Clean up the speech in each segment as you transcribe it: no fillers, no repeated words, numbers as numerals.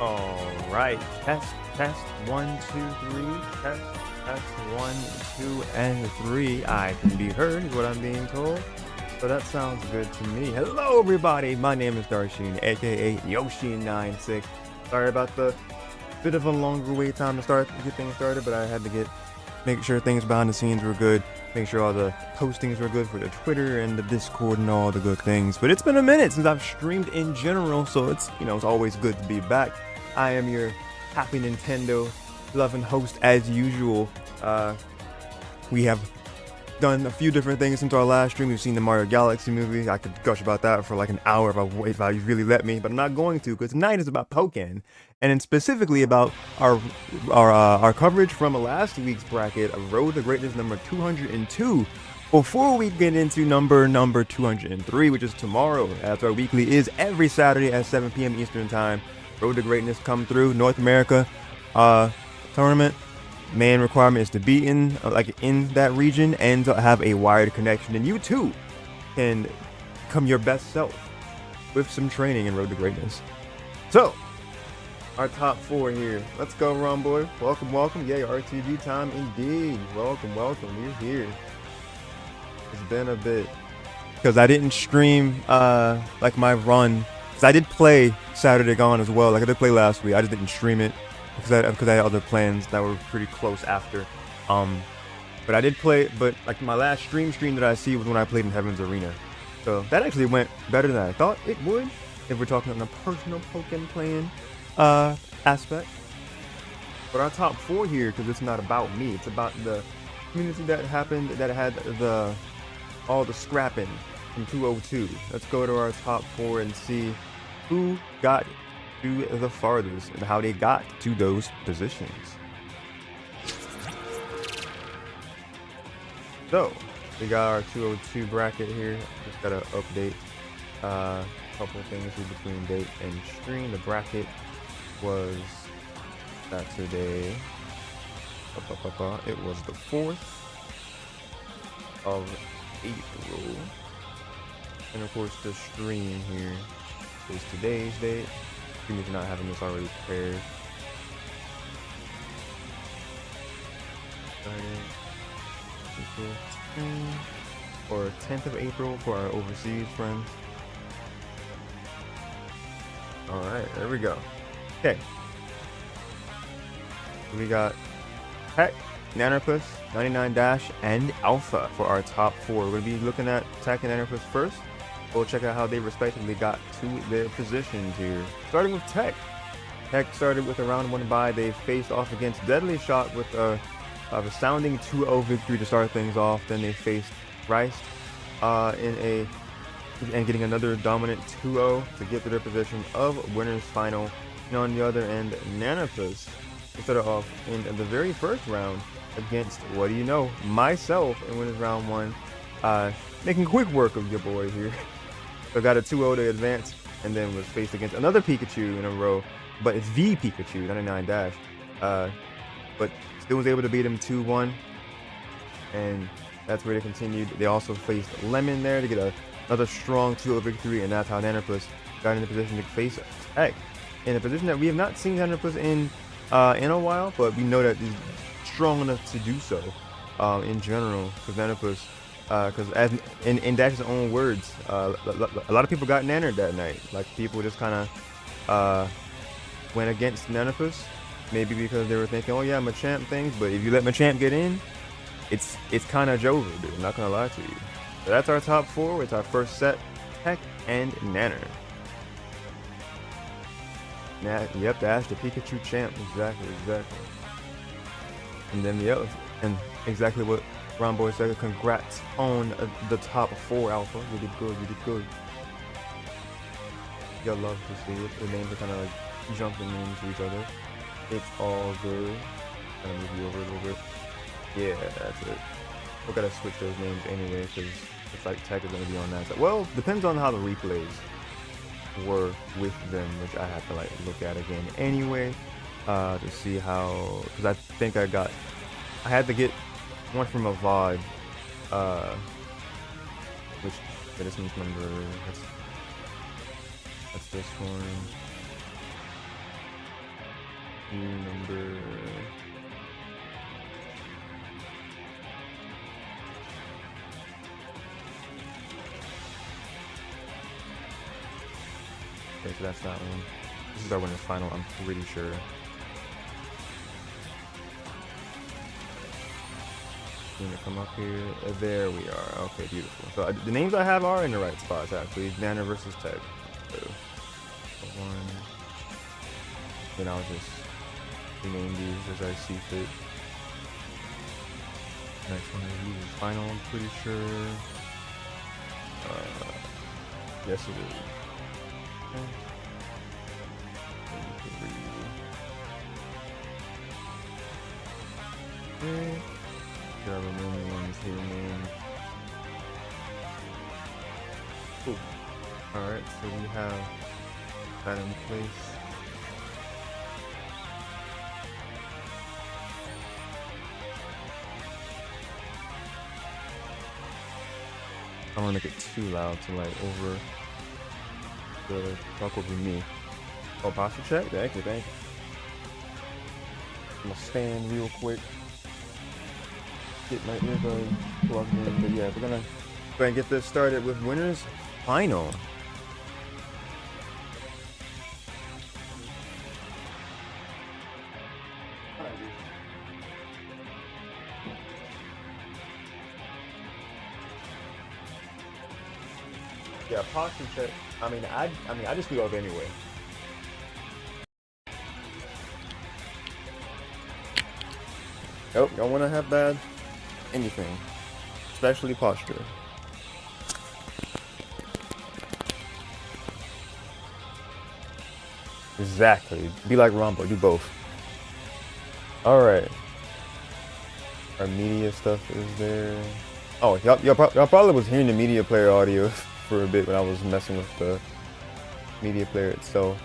All right, test, 1, 2, 3, test, 1, 2, and 3. I can be heard, is what I'm being told. So that sounds good to me. Hello, everybody. My name is Darshin, aka Yoshi96. Sorry about the bit of a longer wait time to get things started, but I had to make sure things behind the scenes were good, make sure all the postings were good for the Twitter and the Discord and all the good things. But it's been a minute since I've streamed in general, so it's always good to be back. I am your happy Nintendo loving host as usual. We have done a few different things since our last stream. We've seen the Mario Galaxy movie. I could gush about that for like an hour if I really let me, but I'm not going to, because tonight is about Pokken, and then specifically about our coverage from last week's bracket of Road to Greatness number 202. Before we get into number 203, which is tomorrow, as our weekly is every Saturday at 7 p.m. Eastern Time. Road to Greatness come through North America tournament. Main requirement is to be in that region and to have a wired connection, and you too can become your best self with some training in Road to Greatness. So our top 4 here. Let's go, Ron boy. Welcome. Yay, RTV time indeed. Welcome. We're here. It's been a bit because I didn't stream my run. Because I did play Saturday Gone as well. Like I did play last week. I just didn't stream it because I had other plans that were pretty close after. But I did play. But like my last stream that I see was when I played in Heaven's Arena. So that actually went better than I thought it would. If we're talking on a personal Pokken playing aspect. But our top 4 here, because it's not about me. It's about the community that happened, that had all the scrapping from 202. Let's go to our top 4 and see who got to the farthest and how they got to those positions. So we got our 202 bracket here. Just gotta update a couple of things between date and stream. The bracket was Saturday. It was the 4th of April. And of course the stream here is today's date. Stream is not having this already prepared. Or 10th of April for our overseas friends. Alright, there we go. Okay. We got TEC, Nannerpus, 99 and Alpha for our top 4. We're going to be looking at TEC and Nannerpus first. We'll check out how they respectively got to their positions here. Starting with TEC. TEC started with a round 1 bye. They faced off against Deadly Shot with a resounding 2-0 victory to start things off. Then they faced Rigz and getting another dominant 2-0 to get to their position of winners final. And on the other end, Nannerpus started off in the very first round against, what do you know, myself in winners round 1, making quick work of your boy here. So got a 2-0 to advance, and then was faced against another Pikachu in a row, but it's the Pikachu, 99 but still was able to beat him 2-1, and that's where they continued. They also faced Lemon there to get another strong 2-0 victory, and that's how Nannerpus got in the position to face TEC in a position that we have not seen Nannerpus in a while, but we know that he's strong enough to do so in general. Because Nannerpus, because as in Dash's own words, a lot of people got nannered that night. Like people just kind of went against Nannerpus, maybe because they were thinking, oh yeah, Machamp things, but if you let Machamp get in, it's kind of over, dude. I'm not gonna lie to you. So that's our top 4. It's our first set, TEC and Nanner. Yep, that's the Pikachu champ. Exactly. And then and exactly what Ron Boy said. Congrats on the top 4, Alpha. You did good. You'll love to see it. The names are kind of like jumping into each other. It's all good. Kind of move you over a little bit. Yeah, that's it. We gotta switch those names anyway, because it's like TEC is gonna be on that side. Well, depends on how the replays were with them, which I have to like look at again anyway, to see how, because I think I had to get one from a VOD, which this one's number, that's this one. number. Okay, so that's that one. This is our winner's final, I'm pretty sure. Gonna come up here. There we are. Okay, beautiful. So the names I have are in the right spots actually. Nanner versus TEC. So one. Then I'll just rename these as I see fit. Next one of these is final. I'm pretty sure. Yes, it is. Okay. There are remaining ones here named. Cool. Alright, so we have that in place. I don't want to make it too loud to like over the talk over me. Oh, posture check? Thank you, thank you. I'm gonna stand real quick. Get my earbud plugged in, but yeah, we're gonna go and get this started with winners final. Yeah, posture check. I mean, I just do those anyway. Nope, don't want to have bad anything, especially posture. Exactly. Be like Rambo, do both. Alright. Our media stuff is there. Oh, y'all probably was hearing the media player audio for a bit when I was messing with the media player itself.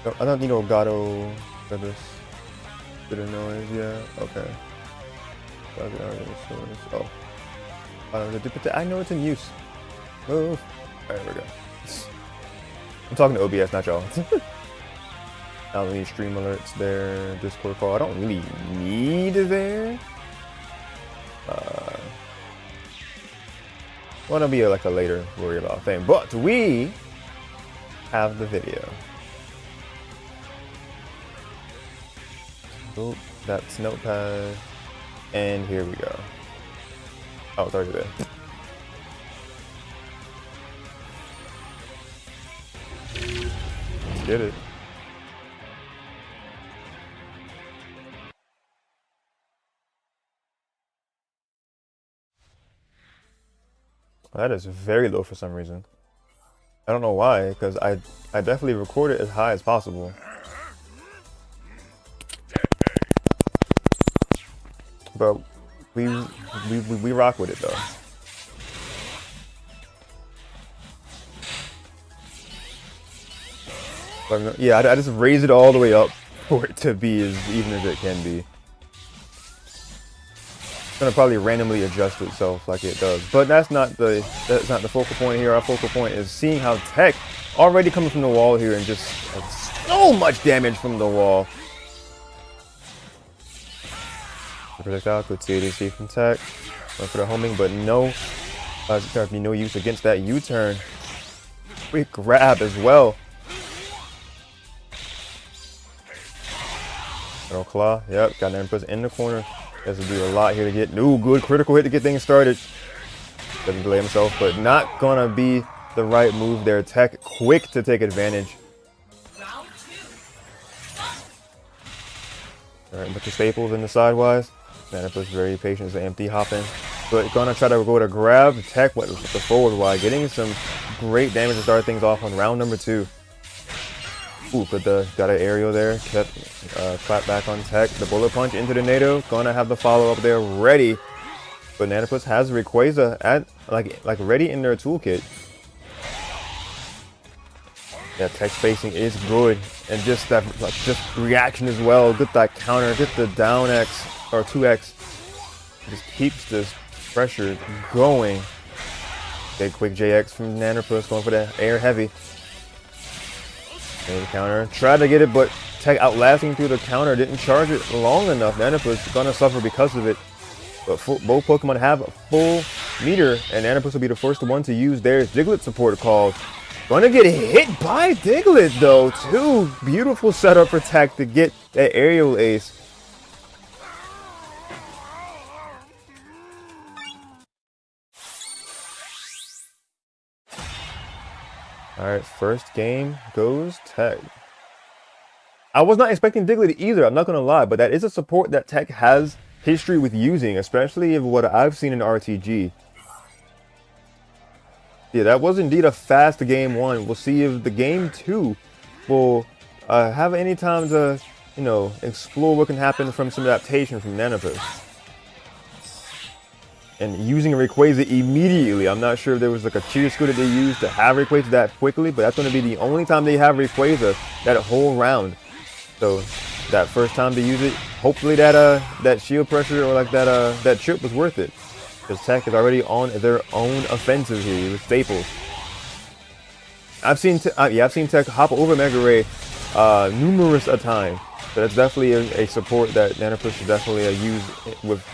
I don't need no gato for this bit of noise, yeah, okay. Oh. I know it's in use. Move. Alright, there we go. I'm talking to OBS, not y'all. I don't need stream alerts there, Discord call. I don't really need there. Well, that'll be like a later worry about thing. But we have the video. Oh, that's notepad. And here we go. Oh, it's already there. Let's get it. That is very low for some reason. I don't know why, because I definitely recorded as high as possible. But we rock with it though. But yeah, I just raised it all the way up for it to be as even as it can be. It's gonna probably randomly adjust itself like it does, but that's not the focal point here. Our focal point is seeing how TEC already coming from the wall here and just so much damage from the wall. Projectile, good CADC from TEC. Went for the homing, but no, there's gonna be no use against that U-turn. Quick grab as well. No claw, yep, got Nannerpus in the corner. Has to do a lot here to get, ooh, good critical hit to get things started. Doesn't delay himself, but not gonna be the right move there. TEC quick to take advantage. Alright, but the staples in the sidewise. Nannerpus very patient as an empty hopping. But gonna try to go to grab. TEC with the forward wide, getting some great damage to start things off on round number 2. Ooh, but got an aerial there. Kept clap back on TEC. The bullet punch into the NATO. Gonna have the follow up there ready. But Nannerpus has Rayquaza at like ready in their toolkit. Yeah, TEC spacing is good, and just that just reaction as well. Get that counter, get the down X or 2X. Just keeps this pressure going. Okay, quick JX from Nannerpus going for the air heavy. And counter. Tried to get it, but Tech outlasting through the counter. Didn't charge it long enough. Nannerpus gonna suffer because of it. But both Pokemon have a full meter, and Nannerpus will be the first one to use their Diglett support calls. Gonna get hit by Diglett though, too. Beautiful setup for Tech to get that aerial ace. Alright, first game goes Tech. I was not expecting Diglett either, I'm not gonna lie, but that is a support that Tech has history with using, especially of what I've seen in RTG. Yeah, that was indeed a fast game 1. We'll see if the game 2 will have any time to, you know, explore what can happen from some adaptation from Nannerpus. And using Rayquaza immediately. I'm not sure if there was like a cheer school that they used to have Rayquaza that quickly, but that's going to be the only time they have Rayquaza that whole round. So that first time to use it, hopefully that shield pressure or like that chip was worth it. Because Tech is already on their own offensive here with Staples. I've seen Tech hop over Mega Ray numerous a time. So that's definitely a support that Nannerpus should definitely use with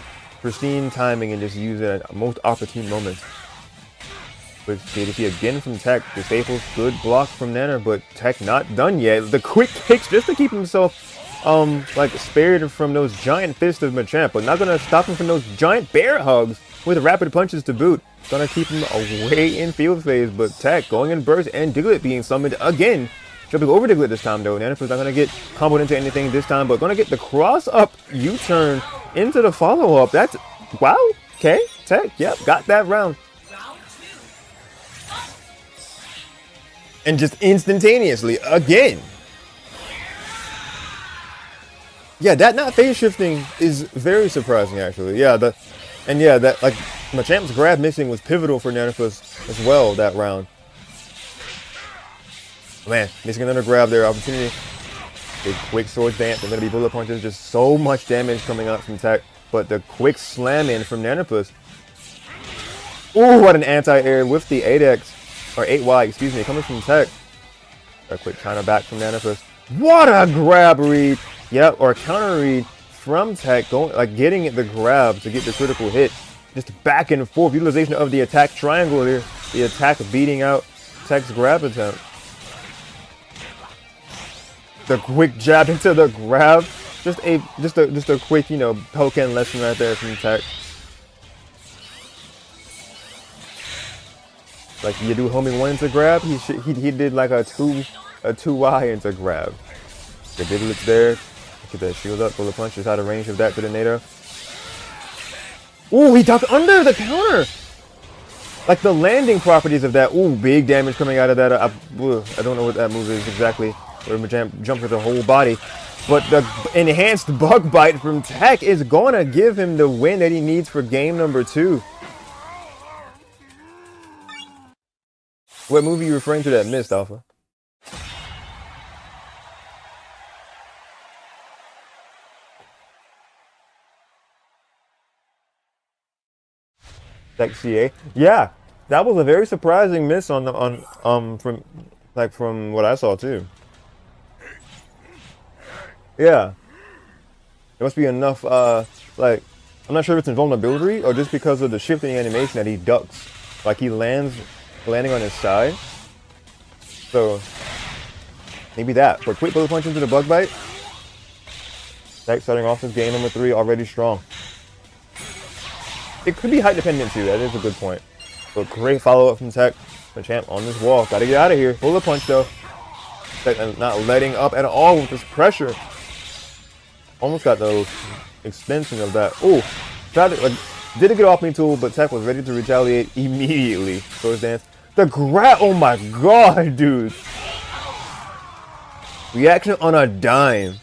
pristine timing and just use it at most opportune moments. With JDC again from Tech, the Staples, good block from Nanner, but Tech not done yet. The quick kicks just to keep himself like spared from those giant fists of Machamp, but not gonna stop him from those giant bear hugs with rapid punches to boot. Gonna keep him away in field phase, but Tech going in burst and Diglett being summoned again. Jumping over Diglett this time though. Nannerpus not gonna get comboed into anything this time, but gonna get the cross up U-turn into the follow-up. That's wow. Okay, Tech, yep, got that round. And just instantaneously again. Yeah, that not phase shifting is very surprising actually. Yeah, that like Machamp's grab missing was pivotal for Nannerpus as well that round. Man, missing another grab there, opportunity. Big quick sword dance, and gonna be bullet punches, just so much damage coming out from Tech. But the quick slam in from Nannerpus. Ooh, what an anti-air with the 8X, or 8Y, excuse me, coming from Tech. A quick counter back from Nannerpus. What a grab read! Yep, or a counter read from Tech, going like getting the grab to get the critical hit. Just back and forth utilization of the attack triangle here. The attack beating out Tech's grab attempt. The quick jab into the grab. Just a quick, you know, Pokken lesson right there from Tech. Like you do homing 1 into grab, he did like a 2Y into grab. The Diglett's there. Get that shield up, bullet punch, just out of range of that tornado. Ooh, he ducked under the counter! Like the landing properties of that. Ooh, big damage coming out of that. I don't know what that move is exactly. Where Machamp jumped with the whole body. But the enhanced bug bite from Tech is going to give him the win that he needs for game number 2. What move are you referring to that missed, Alpha? Tech CA? Yeah, that was a very surprising miss on the from what I saw too. Yeah. There must be enough, like, I'm not sure if it's invulnerability or just because of the shifting animation that he ducks. Like, he landing on his side. So, maybe that. But quick bullet punch into the bug bite. Tech starting off his game number 3 already strong. It could be height dependent too, that is a good point. But great follow-up from Tech. Machamp on this wall. Gotta get out of here. Bullet punch though. Tech not letting up at all with this pressure. Almost got the extension of that. Ooh, tried to, like, didn't get off me tool, but Tech was ready to retaliate immediately. Swords dance. The grab, oh my god, dude. Reaction on a dime.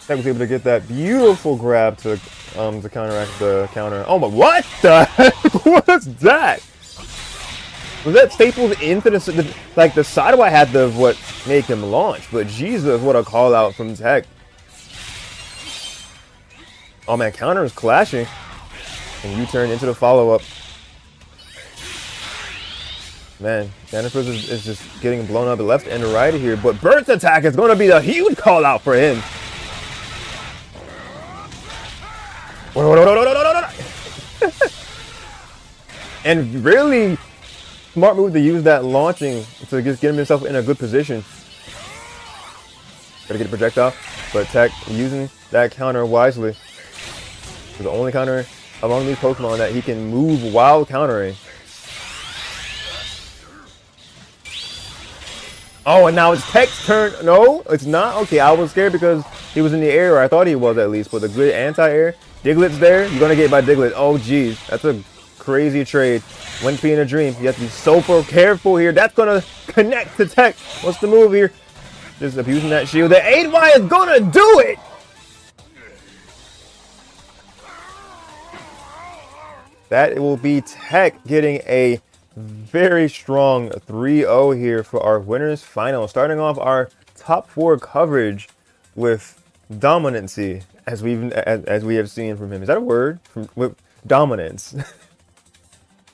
Tech was able to get that beautiful grab to counteract the counter. Oh my, what the heck? What is that? Was that Staples into the like the sideway had the what make him launch? But Jesus, what a call out from Tech. Oh man, counter is clashing. And U-turn into the follow-up. Man, Nannerpus is just getting blown up left and right here, but Burst Attack is going to be the huge call out for him. And really smart move to use that launching to just get himself in a good position. Gotta get a projectile, but TEC using that counter wisely. It's the only counter among these Pokemon that he can move while countering. Oh, and now it's TEC's turn. No, it's not. Okay, I was scared because he was in the air, or I thought he was at least, but the good anti-air. Diglett's there. You're gonna get by Diglett. Oh, geez, that's a crazy trade. Wouldn't be in a dream. You have to be so careful here. That's gonna connect to TEC. What's the move here? Just abusing that shield. The 8Y is gonna do it! That will be TEC getting a very strong 3-0 here for our winners final. Starting off our top 4 coverage with dominancy, as we have seen from him. Is that a word? With dominance.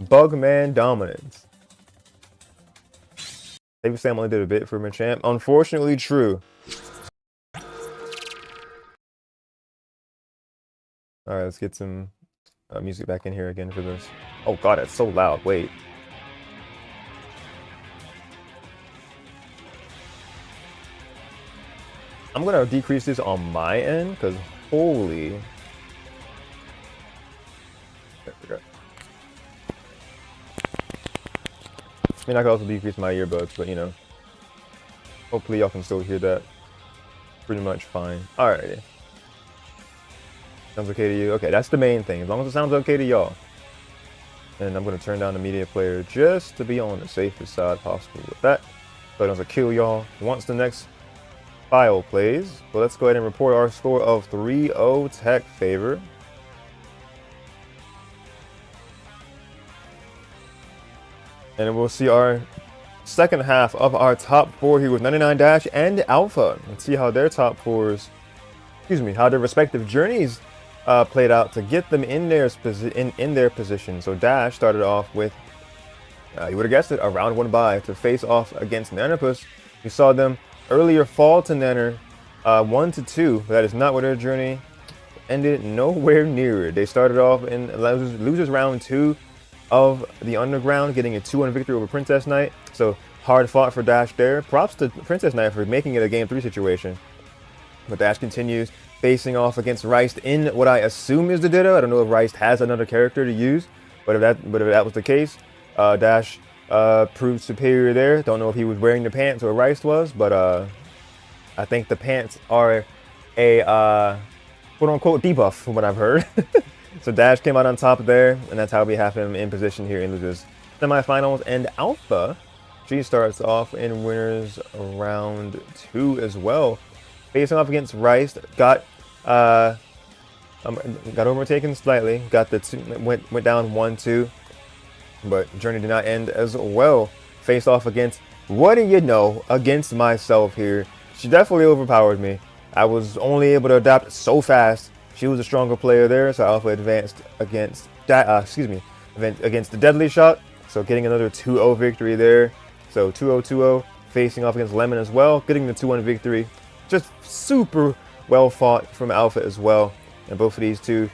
Bugman dominance. Maybe Sam only did a bit for Machamp. Unfortunately, true. Alright, let's get some music back in here again for this. Oh god, it's so loud. Wait. I'm gonna decrease this on my end, because holy... There we go. I mean, I could also decrease my earbuds, but you know, hopefully y'all can still hear that pretty much fine. Alrighty. Sounds okay to you? Okay, that's the main thing. As long as it sounds okay to y'all. And I'm going to turn down the media player just to be on the safest side possible with that. So it doesn't kill y'all once the next file plays. But let's go ahead and report our score of 3-0 TEC favor. And we'll see our second half of our top 4 here with 99 Dash and Alpha. Let's see how their top 4s, how their respective journeys played out to get them in their position. So Dash started off with, you would have guessed it, a round 1 bye to face off against Nannerpus. You saw them earlier fall to Nanner 1-2, but that is not where their journey ended. Nowhere near it. They started off in losers round 2 of the Underground, getting a 2-1 victory over Princess Knight. So hard fought for Dash there. Props to Princess Knight for making it a Game 3 situation. But Dash continues facing off against Rigz in what I assume is the Ditto. I don't know if Rigz has another character to use, but if that was the case, Dash proved superior there. Don't know if he was wearing the pants or Rigz was, but I think the pants are a quote-unquote debuff from what I've heard. So Dash came out on top there, and that's how we have him in position here in losers semifinals. And Alpha, she starts off in winners round 2 as well, facing off against Rigz. Got overtaken slightly. Got the went down 1-2, but journey did not end as well. Faced off against, what do you know, against myself here. She definitely overpowered me. I was only able to adapt so fast. She was a stronger player there, so Alpha advanced against against the Deadly Shot. So getting another 2-0 victory there. So 2-0, facing off against Lemon as well, getting the 2-1 victory. Just super well fought from Alpha as well. And both of these two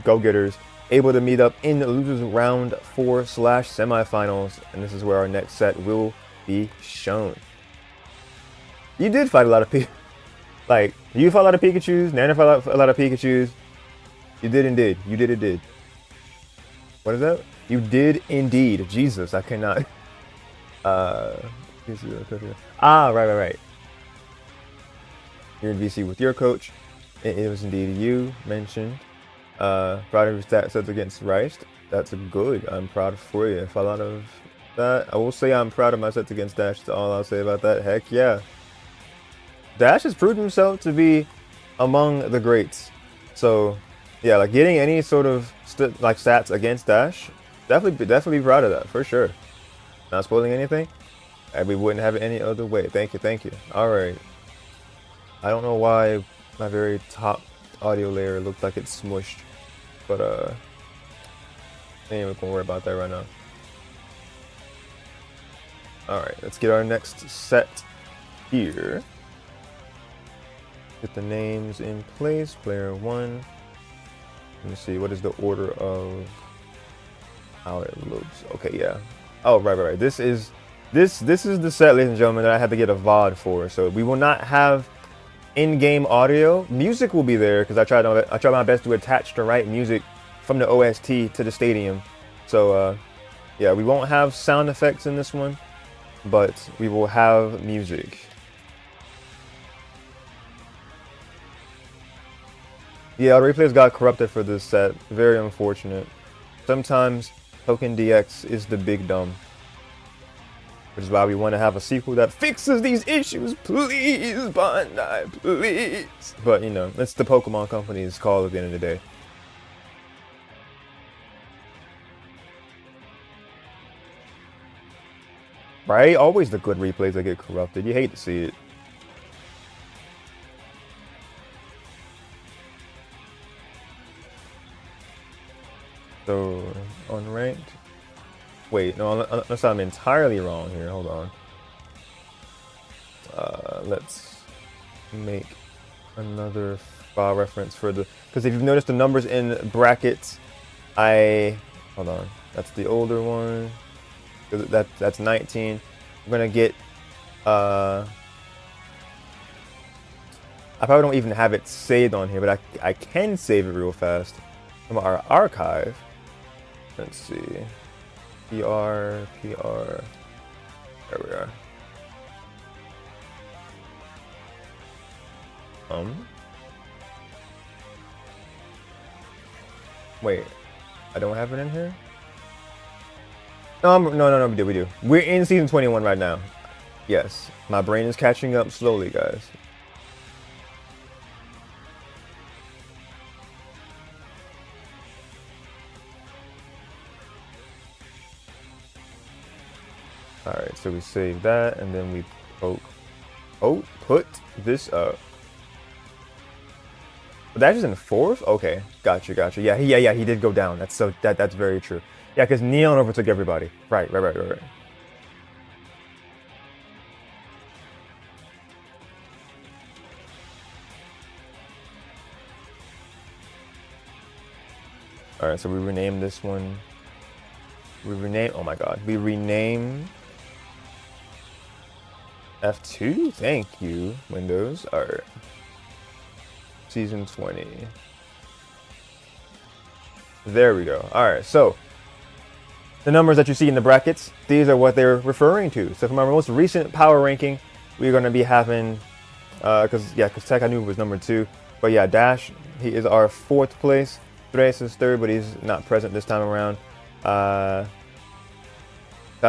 go-getters able to meet up in losers round 4/semifinals, and this is where our next set will be shown. You did fight a lot of people. Like, you fought a lot of Pikachus, Nanner fought a lot of Pikachus. You did indeed. You did indeed. What is that? You did indeed. Jesus, I cannot. Right. You're in VC with your coach. It was indeed you mentioned. Proud of your stats against Rigz. That's good. I'm proud for you. If a lot of that, I will say I'm proud of my sets against Dash. That's all I'll say about that. Heck yeah. Dash has proved himself to be among the greats. So yeah, like getting any sort of stats against Dash, definitely be proud of that for sure. Not spoiling anything, and we wouldn't have it any other way. Thank you. All right. I don't know why my very top audio layer looked like it's smushed, but ain't even gonna worry about that right now. Alright, let's get our next set here. Get the names in place. Player 1. Let me see, what is the order of how it looks? Okay, yeah. Oh, right. This is the set, ladies and gentlemen, that I had to get a VOD for. So we will not have in-game audio. Music will be there because I tried my best to attach the right music from the OST to the stadium. So yeah, we won't have sound effects in this one, but we will have music. Yeah, the replays got corrupted for this set. Very unfortunate. Sometimes Pokken DX is the big dumb. Which is why we want to have a sequel that fixes these issues. Please, Bandai, please. But, you know, it's the Pokemon Company's call at the end of the day. Right? Always the good replays that get corrupted. You hate to see it. So, unranked. Wait, no, unless I'm entirely wrong here. Hold on. Let's make another file reference for the... Because if you've noticed the numbers in brackets, hold on. That's the older one. That's 19. I'm going to get... I probably don't even have it saved on here, but I can save it real fast from our archive. Let's see. PR. There we are. Wait. I don't have it in here? No, we do. We're in season 21 right now. Yes. My brain is catching up slowly, guys. Alright, so we save that, and then we put this up. But that's just in 4th? Okay, gotcha. Yeah, he did go down. That's very true. Yeah, because Neon overtook everybody. Right. Alright, so we renamed this one. Oh my god. We renamed F2? Thank you, Windows. Alright. Season 20. There we go. Alright, so the numbers that you see in the brackets, these are what they're referring to. So from our most recent power ranking, we're going to be having, because TEC I knew was number 2. But yeah, Dash, he is our 4th place. Thrace is 3rd, but he's not present this time around. I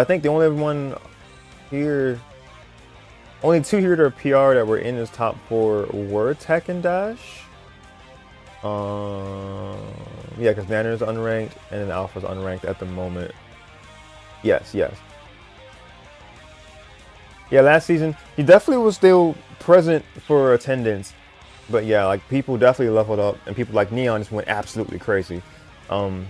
think the only one here, only 2 here that are PR that were in his top 4 were TEC and Dash. Yeah, because Nanner's unranked and then Alpha's unranked at the moment. Yes. Yeah, last season he definitely was still present for attendance, but yeah, like people definitely leveled up, and people like Neon just went absolutely crazy. Even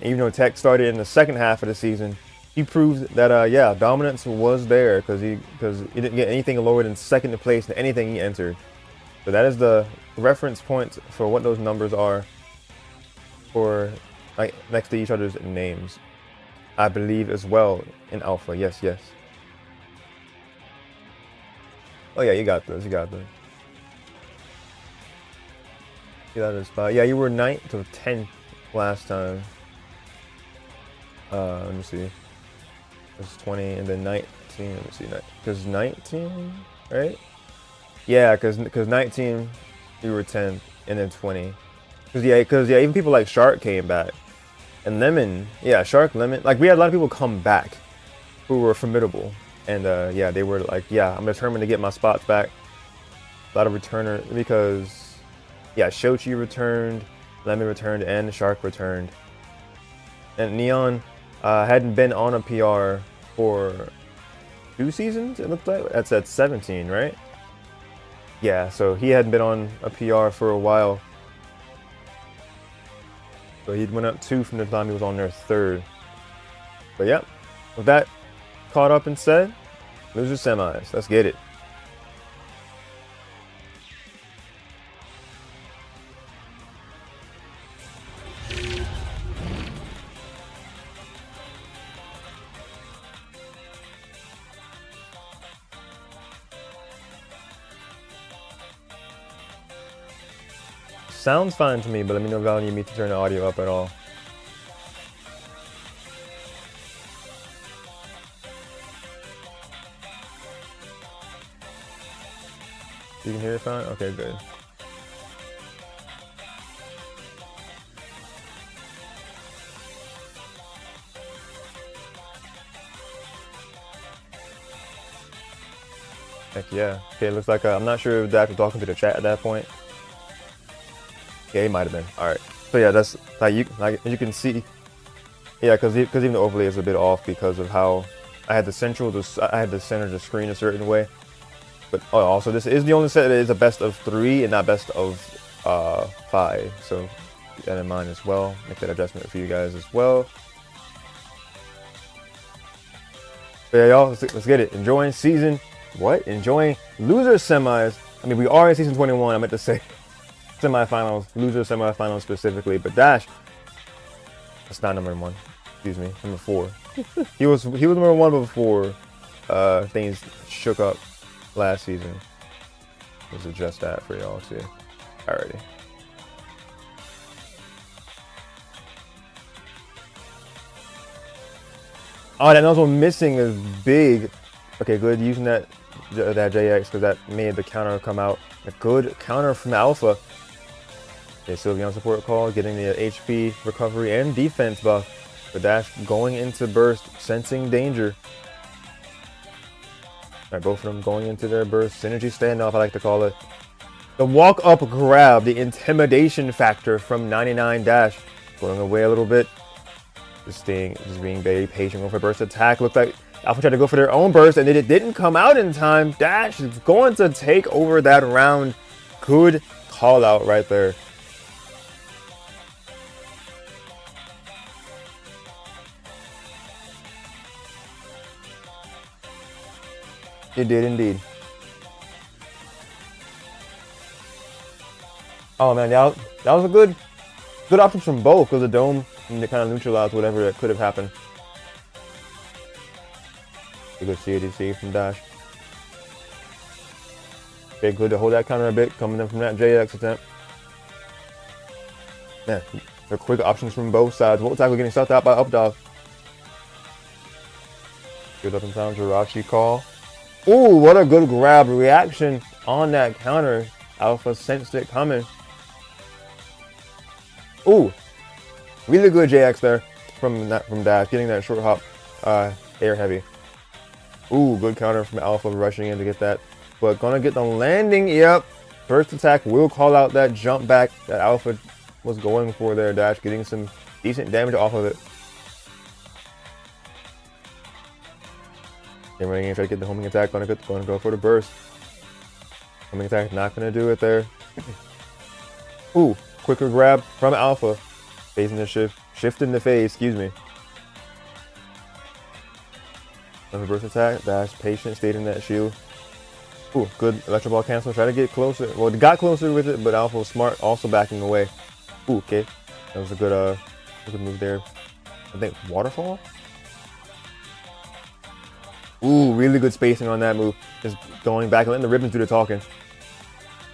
though TEC started in the second half of the season, he proved that yeah, dominance was there because he didn't get anything lower than 2nd place in anything he entered. So that is the reference point for what those numbers are for, like, next to each other's names, I believe, as well in Alpha. Yes. Oh yeah, you got this. Yeah, that is fine. Yeah, you were 9th to 10th last time. Let me see. It's 20 and then 19. Let me see. Because 19, right? Yeah, because 19 you were 10th and then 20. Because yeah, even people like Shark came back, and Lemon. Yeah, Shark, Lemon. Like we had a lot of people come back who were formidable, and yeah, they were like, yeah, I'm determined to get my spots back. A lot of returners because yeah, Shochi returned, Lemon returned, and Shark returned, and Neon hadn't been on a PR for 2 seasons, it looked like. That's at 17, right? Yeah, so he hadn't been on a PR for a while. So he went up 2 from the time he was on their 3rd. But yeah, with that, caught up and said, loser semis. Let's get it. Sounds fine to me, but let me know if y'all need me to turn the audio up at all. You can hear it fine? Okay, good. Heck yeah. Okay, looks like I'm not sure if Dash was talking to the chat at that point. Yeah, he might have been. All right. So yeah, that's like you can see. Yeah, because even the overlay is a bit off because of how I had the center the screen a certain way. But also this is the only set that is a best of 3 and not best of 5. So keep that in mind as well. Make that adjustment for you guys as well. But yeah, y'all, let's get it. Enjoying season. What? Enjoying loser semis. I mean, we are in season 21. I meant to say semifinals, loser semifinals specifically. But Dash, that's not number 1. Excuse me, number 4. he was number 1 before things shook up last season. Let's adjust that for y'all too. Alrighty. Oh, that nozzle missing is big. Okay, good using that JX because that made the counter come out. A good counter from Alpha. Okay, Sylveon support call, getting the HP recovery and defense buff. The Dash going into burst, sensing danger. Alright, both of them going into their burst. Synergy standoff, I like to call it. The walk-up grab, the intimidation factor from 99 Dash. Going away a little bit. Just being very patient, going for burst attack. Looked like Alpha tried to go for their own burst and it didn't come out in time. Dash is going to take over that round. Good call out right there. It did indeed. Oh man, that was a good option from both because the dome kind of neutralized whatever that could have happened. A good CADC from Dash. Okay, good to hold that counter a bit, coming in from that JX attempt. Yeah, they're quick options from both sides. Volt tackle getting sucked out by Updog. Good up and down Jirachi call. Ooh, what a good grab reaction on that counter. Alpha sensed it coming. Ooh, really good JX there from Dash, getting that short hop air heavy. Ooh, good counter from Alpha rushing in to get that. But gonna get the landing, yep. First attack will call out that jump back that Alpha was going for there. Dash getting some decent damage off of it. Then running in, try to get the homing attack, gonna go for the burst. Homing attack, not gonna do it there. Ooh, quicker grab from Alpha. Phasing the shift in the phase, excuse me. Another burst attack, Dash patient, stayed in that shield. Ooh, good electro ball cancel, try to get closer. Well, it got closer with it, but Alpha was smart, also backing away. Ooh, okay. That was a good move there. I think waterfall? Ooh, really good spacing on that move. Just going back and letting the ribbons do the talking.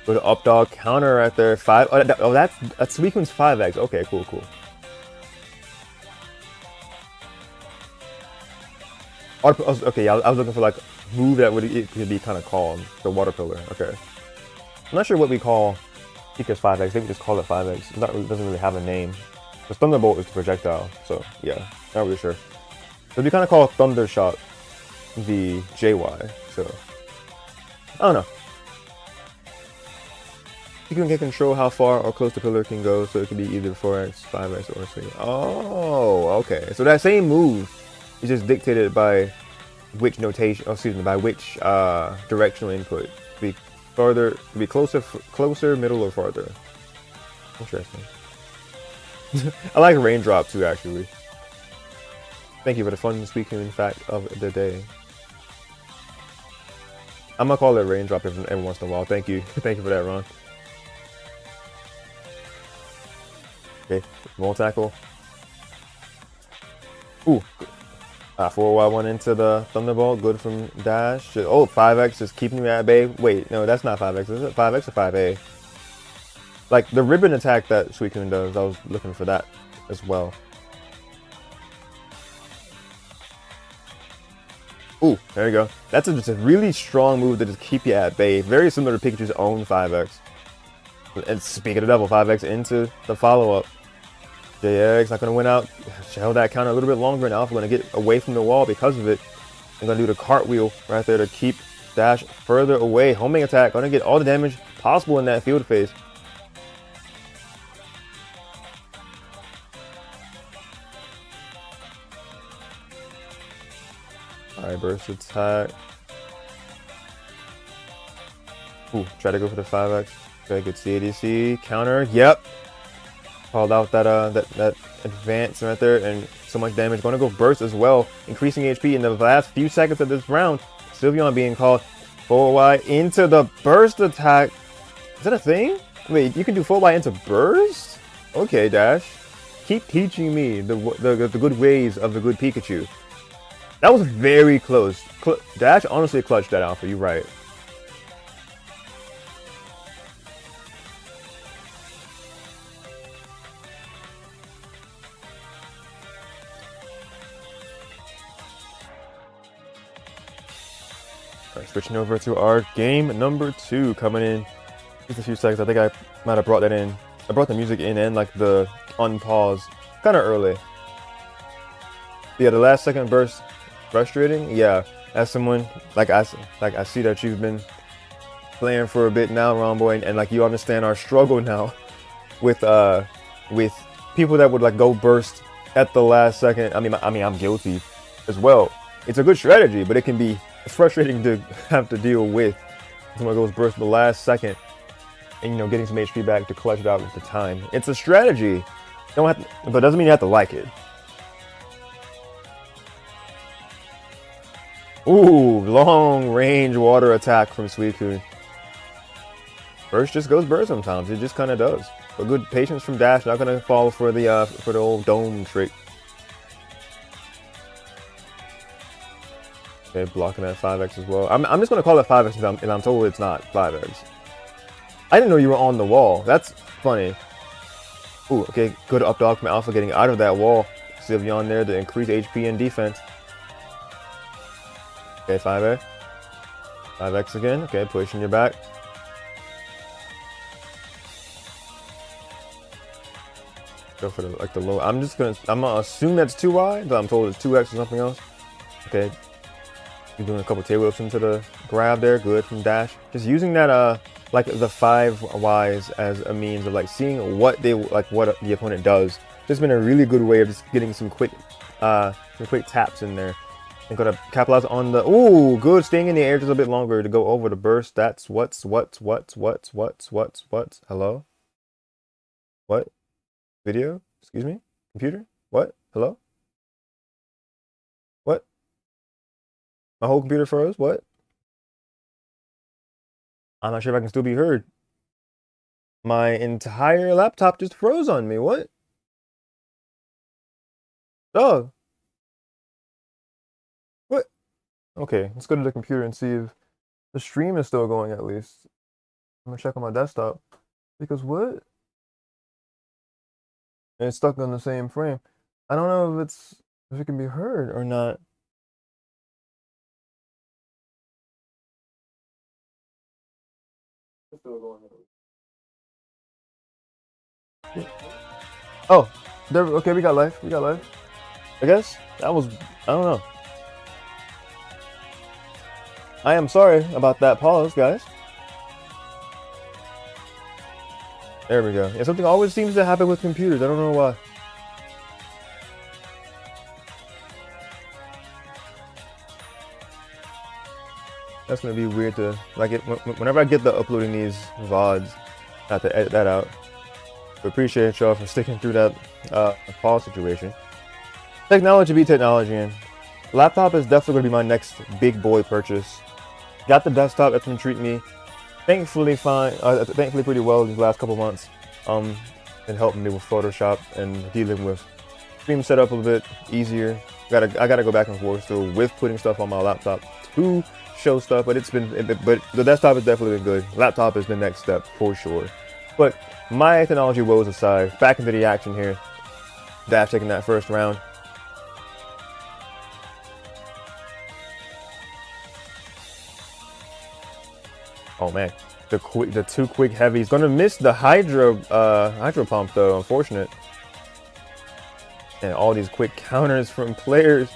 Good up dog counter right there. That's Suicune's 5x. Okay, cool. Okay, I was looking for like a move that it could be kind of called the water pillar. Okay. I'm not sure what we call Pika's 5x. Maybe just call it 5x. It doesn't really have a name. The Thunderbolt is the projectile. So, yeah, not really sure. So we kind of call Thunder Shot the JY, so I don't know. You can control how far or close the pillar can go, so it can be either 4x, 5x, or 6. Oh, okay. So that same move is just dictated by which notation, by which directional input. Be farther, be closer, middle, or farther. Interesting. I like raindrop too, actually. Thank you for the fun Suicune fact of the day. I'm gonna call it raindrop every once in a while. Thank you. Thank you for that, Ron. Okay, roll tackle. Ooh. 4Y1 into the Thunderbolt. Good from Dash. Oh, 5X is keeping me at bay. Wait, no, that's not 5X. Is it 5X or 5A? Like the ribbon attack that Suicune does, I was looking for that as well. Ooh, there you go. That's just a really strong move to just keep you at bay. Very similar to Pikachu's own 5X. And speaking of the devil, 5X into the follow-up. JX not going to win out. Held that counter a little bit longer, and Alpha going to get away from the wall because of it. I'm going to do the cartwheel right there to keep Dash further away. Homing attack. Going to get all the damage possible in that field phase. Alright, burst attack. Ooh, try to go for the 5X. Okay, good CADC. Counter. Yep. Called out that that advance right there, and so much damage. Going to go burst as well, increasing HP in the last few seconds of this round. Sylveon being called 4Y into the burst attack. Is that a thing? Wait, you can do 4Y into burst? Okay, Dash. Keep teaching me the good ways of the good Pikachu. That was very close. Dash honestly clutched that Alpha. You're right. Alright, switching over to our game number 2 coming in just a few seconds. I think I might have brought that in. I brought the music in and like the unpause kind of early. Yeah, the last second burst frustrating. Yeah, as someone like I see that you've been playing for a bit now, Romboy, and like you understand our struggle now with people that would like go burst at the last second. I mean I'm guilty as well. It's a good strategy, but it can be frustrating to have to deal with. Someone goes burst the last second, and getting some HP back to clutch it out with the time. It's a strategy. You don't have to, but it doesn't mean you have to like it. Ooh, long range water attack from Suicune. Burst just goes burst sometimes. It just kind of does. But good patience from Dash. Not gonna fall for the old dome trick. Okay, blocking that 5X as well. I'm just gonna call it 5X and I'm told it's not 5X. I didn't know you were on the wall. That's funny. Ooh, okay, good up dog from Alpha getting out of that wall. Sylveon there to increase HP and defense. Okay, 5A. 5X again. Okay, pushing you back. Go for the low. I'm gonna assume that's 2Y, but I'm told it's 2X or something else. Okay. You're doing a couple tail whips into the grab there. Good from Dash. Just using that like the 5Ys as a means of like seeing what the opponent does. Just been a really good way of just getting some quick taps in there. And gonna capitalize on the good staying in the air just a bit longer to go over the burst. That's what's hello? What? Video? Excuse me? Computer? What? Hello? What? My whole computer froze? What? I'm not sure if I can still be heard. My entire laptop just froze on me. What? Dog. What? Okay, let's go to the computer and see if the stream is still going at least. I'm gonna check on my desktop. Because what? And it's stuck on the same frame. I don't know if it can be heard or not. Oh, there. Okay, we got life. We got life. I guess that was. I don't know. I am sorry about that pause, guys. There we go. Yeah, something always seems to happen with computers. I don't know why. That's gonna be weird to like it whenever I get the uploading these VODs. I have to edit that out. But appreciate y'all for sticking through that pause situation. Technology beat technology, and laptop is definitely going to be my next big boy purchase. Got the desktop that's been treating me thankfully fine, thankfully pretty well these last couple months. And helping me with Photoshop and dealing with stream setup a little bit easier. I gotta go back and forth still with putting stuff on my laptop to show stuff, but but the desktop has definitely been good. Laptop is the next step for sure. But my technology woes aside, back into the action here. Dash taking that first round. Oh man, the two quick heavies. Gonna miss the hydro pump though, unfortunate. And all these quick counters from players.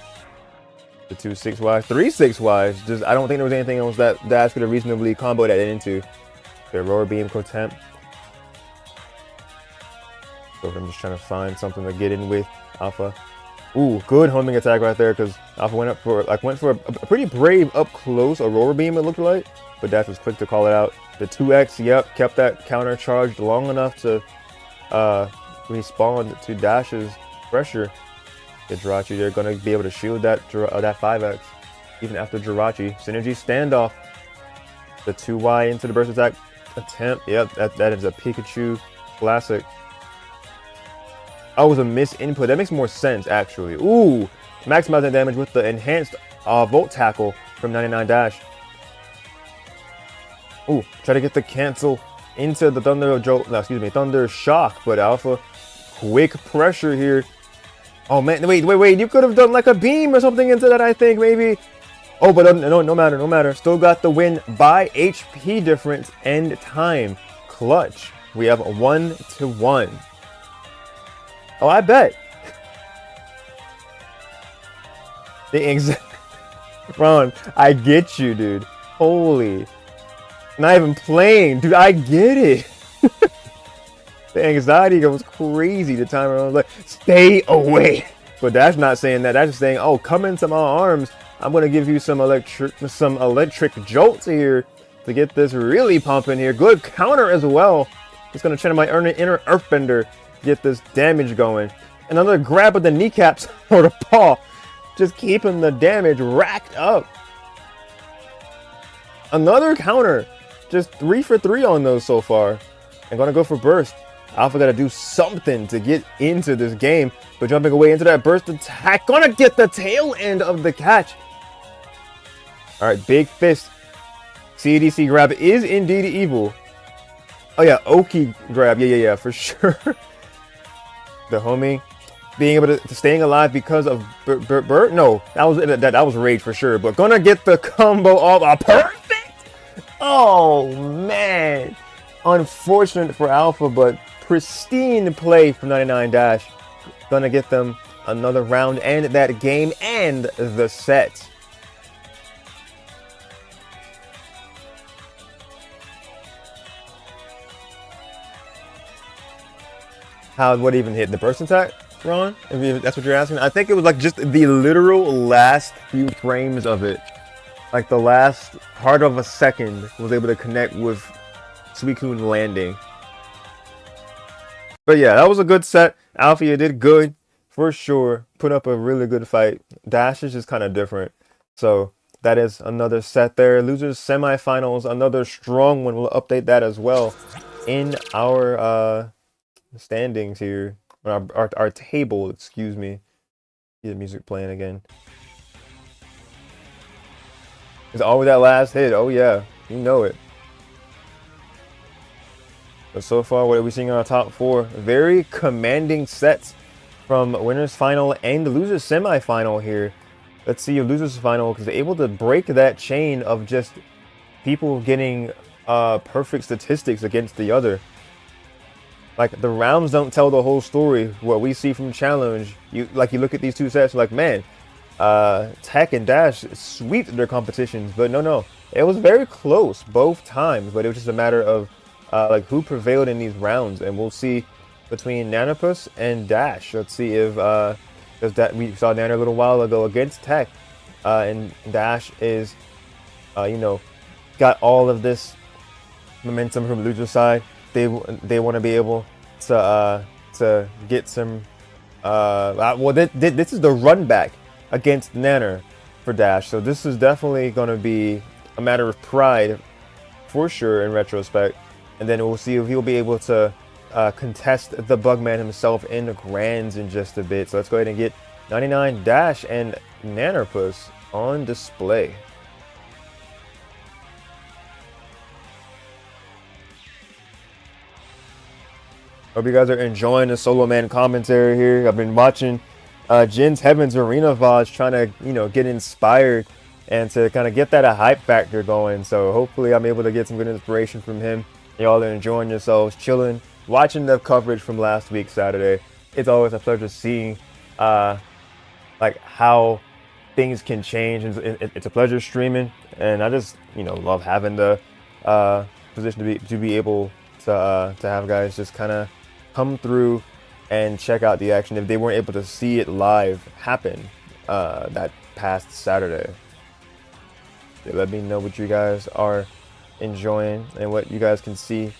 The 2 6Ys, 3 6Ys. Just I don't think there was anything else that Dash could have reasonably comboed that into. The Aurora Beam Cotemp. So I'm just trying to find something to get in with Alpha. Ooh, good homing attack right there because Alpha went for a pretty brave up close Aurora Beam, it looked like. But Dash was quick to call it out. The 2X, yep, kept that counter charged long enough to respawn to Dash's pressure. The Jirachi, they're going to be able to shield that 5X even after Jirachi. Synergy standoff. The 2Y into the burst attack attempt. Yep, that is a Pikachu classic. Oh, it was a miss input. That makes more sense, actually. Ooh, maximizing damage with the enhanced Volt Tackle from 99 Dash. Ooh, try to get the cancel into the Thunder Shock, but Alpha, quick pressure here. Oh man, wait, you could have done like a beam or something into that, I think, maybe. Oh, but no matter. Still got the win by HP difference and time. Clutch. We have 1-1. Oh, I bet. Ron, I get you, dude. Holy. Not even playing, dude. I get it. The anxiety goes crazy. The timer was like, stay away. But Dash not saying that. That's just saying, oh, come into my arms. I'm gonna give you some electric jolts here to get this really pumping here. Good counter as well. Just gonna channel my inner Earthbender, get this damage going. Another grab of the kneecaps or the paw, just keeping the damage racked up. Another counter. Just 3 for 3 on those so far. I'm gonna go for burst. Alpha gotta do something to get into this game, but jumping away into that burst attack, gonna get the tail end of the catch. All right, big fist. CDC grab is indeed evil. Oh yeah, Oki grab, yeah, for sure. The homie being able to staying alive because of Bert. No, that was rage for sure. But gonna get the combo off. Perfect. Oh man, unfortunate for Alpha, but pristine play from 99 Dash. Gonna get them another round and that game and the set. What even hit? The burst attack, Ron? If that's what you're asking. I think it was like just the literal last few frames of it. Like the last part of a second was able to connect with Suicune landing. But yeah, that was a good set. Alpha, you did good for sure. Put up a really good fight. Dash is just kind of different. So that is another set there. Losers semifinals, another strong one. We'll update that as well in our standings here. Our table, excuse me. See the music playing again. It's always that last hit. Oh yeah, you know it. But so far, what are we seeing on our top 4? Very commanding sets from winners final and the losers semifinal here. Let's see your losers final, because they're able to break that chain of just people getting perfect statistics against the other. Like the rounds don't tell the whole story. What we see from challenge, you look at these two sets, like man. TEC and Dash sweep their competitions, but no, it was very close both times, but it was just a matter of like who prevailed in these rounds, and we'll see between Nannerpus and Dash. Let's see if because we saw Nanner a little while ago against TEC, and Dash is got all of this momentum from the loser side. They want to be able to get some Well, this is the run back against Nanner for Dash, so this is definitely going to be a matter of pride for sure in retrospect. And then we'll see if he'll be able to contest the Bugman himself in the grands in just a bit. So let's go ahead and get 99 Dash and Nannerpus on display. Hope you guys are enjoying the solo man commentary here. I've been watching Jin's Heaven's Arena VODs, trying to, you know, get inspired and to kind of get that hype factor going. So hopefully I'm able to get some good inspiration from him. Y'all are enjoying yourselves, chilling, watching the coverage from last week Saturday. It's always a pleasure seeing like how things can change. It's a pleasure streaming, and I just, you know, love having the position to be able to have guys just kind of come through and check out the action if they weren't able to see it live happen that past Saturday. Let me know what you guys are enjoying and what you guys can see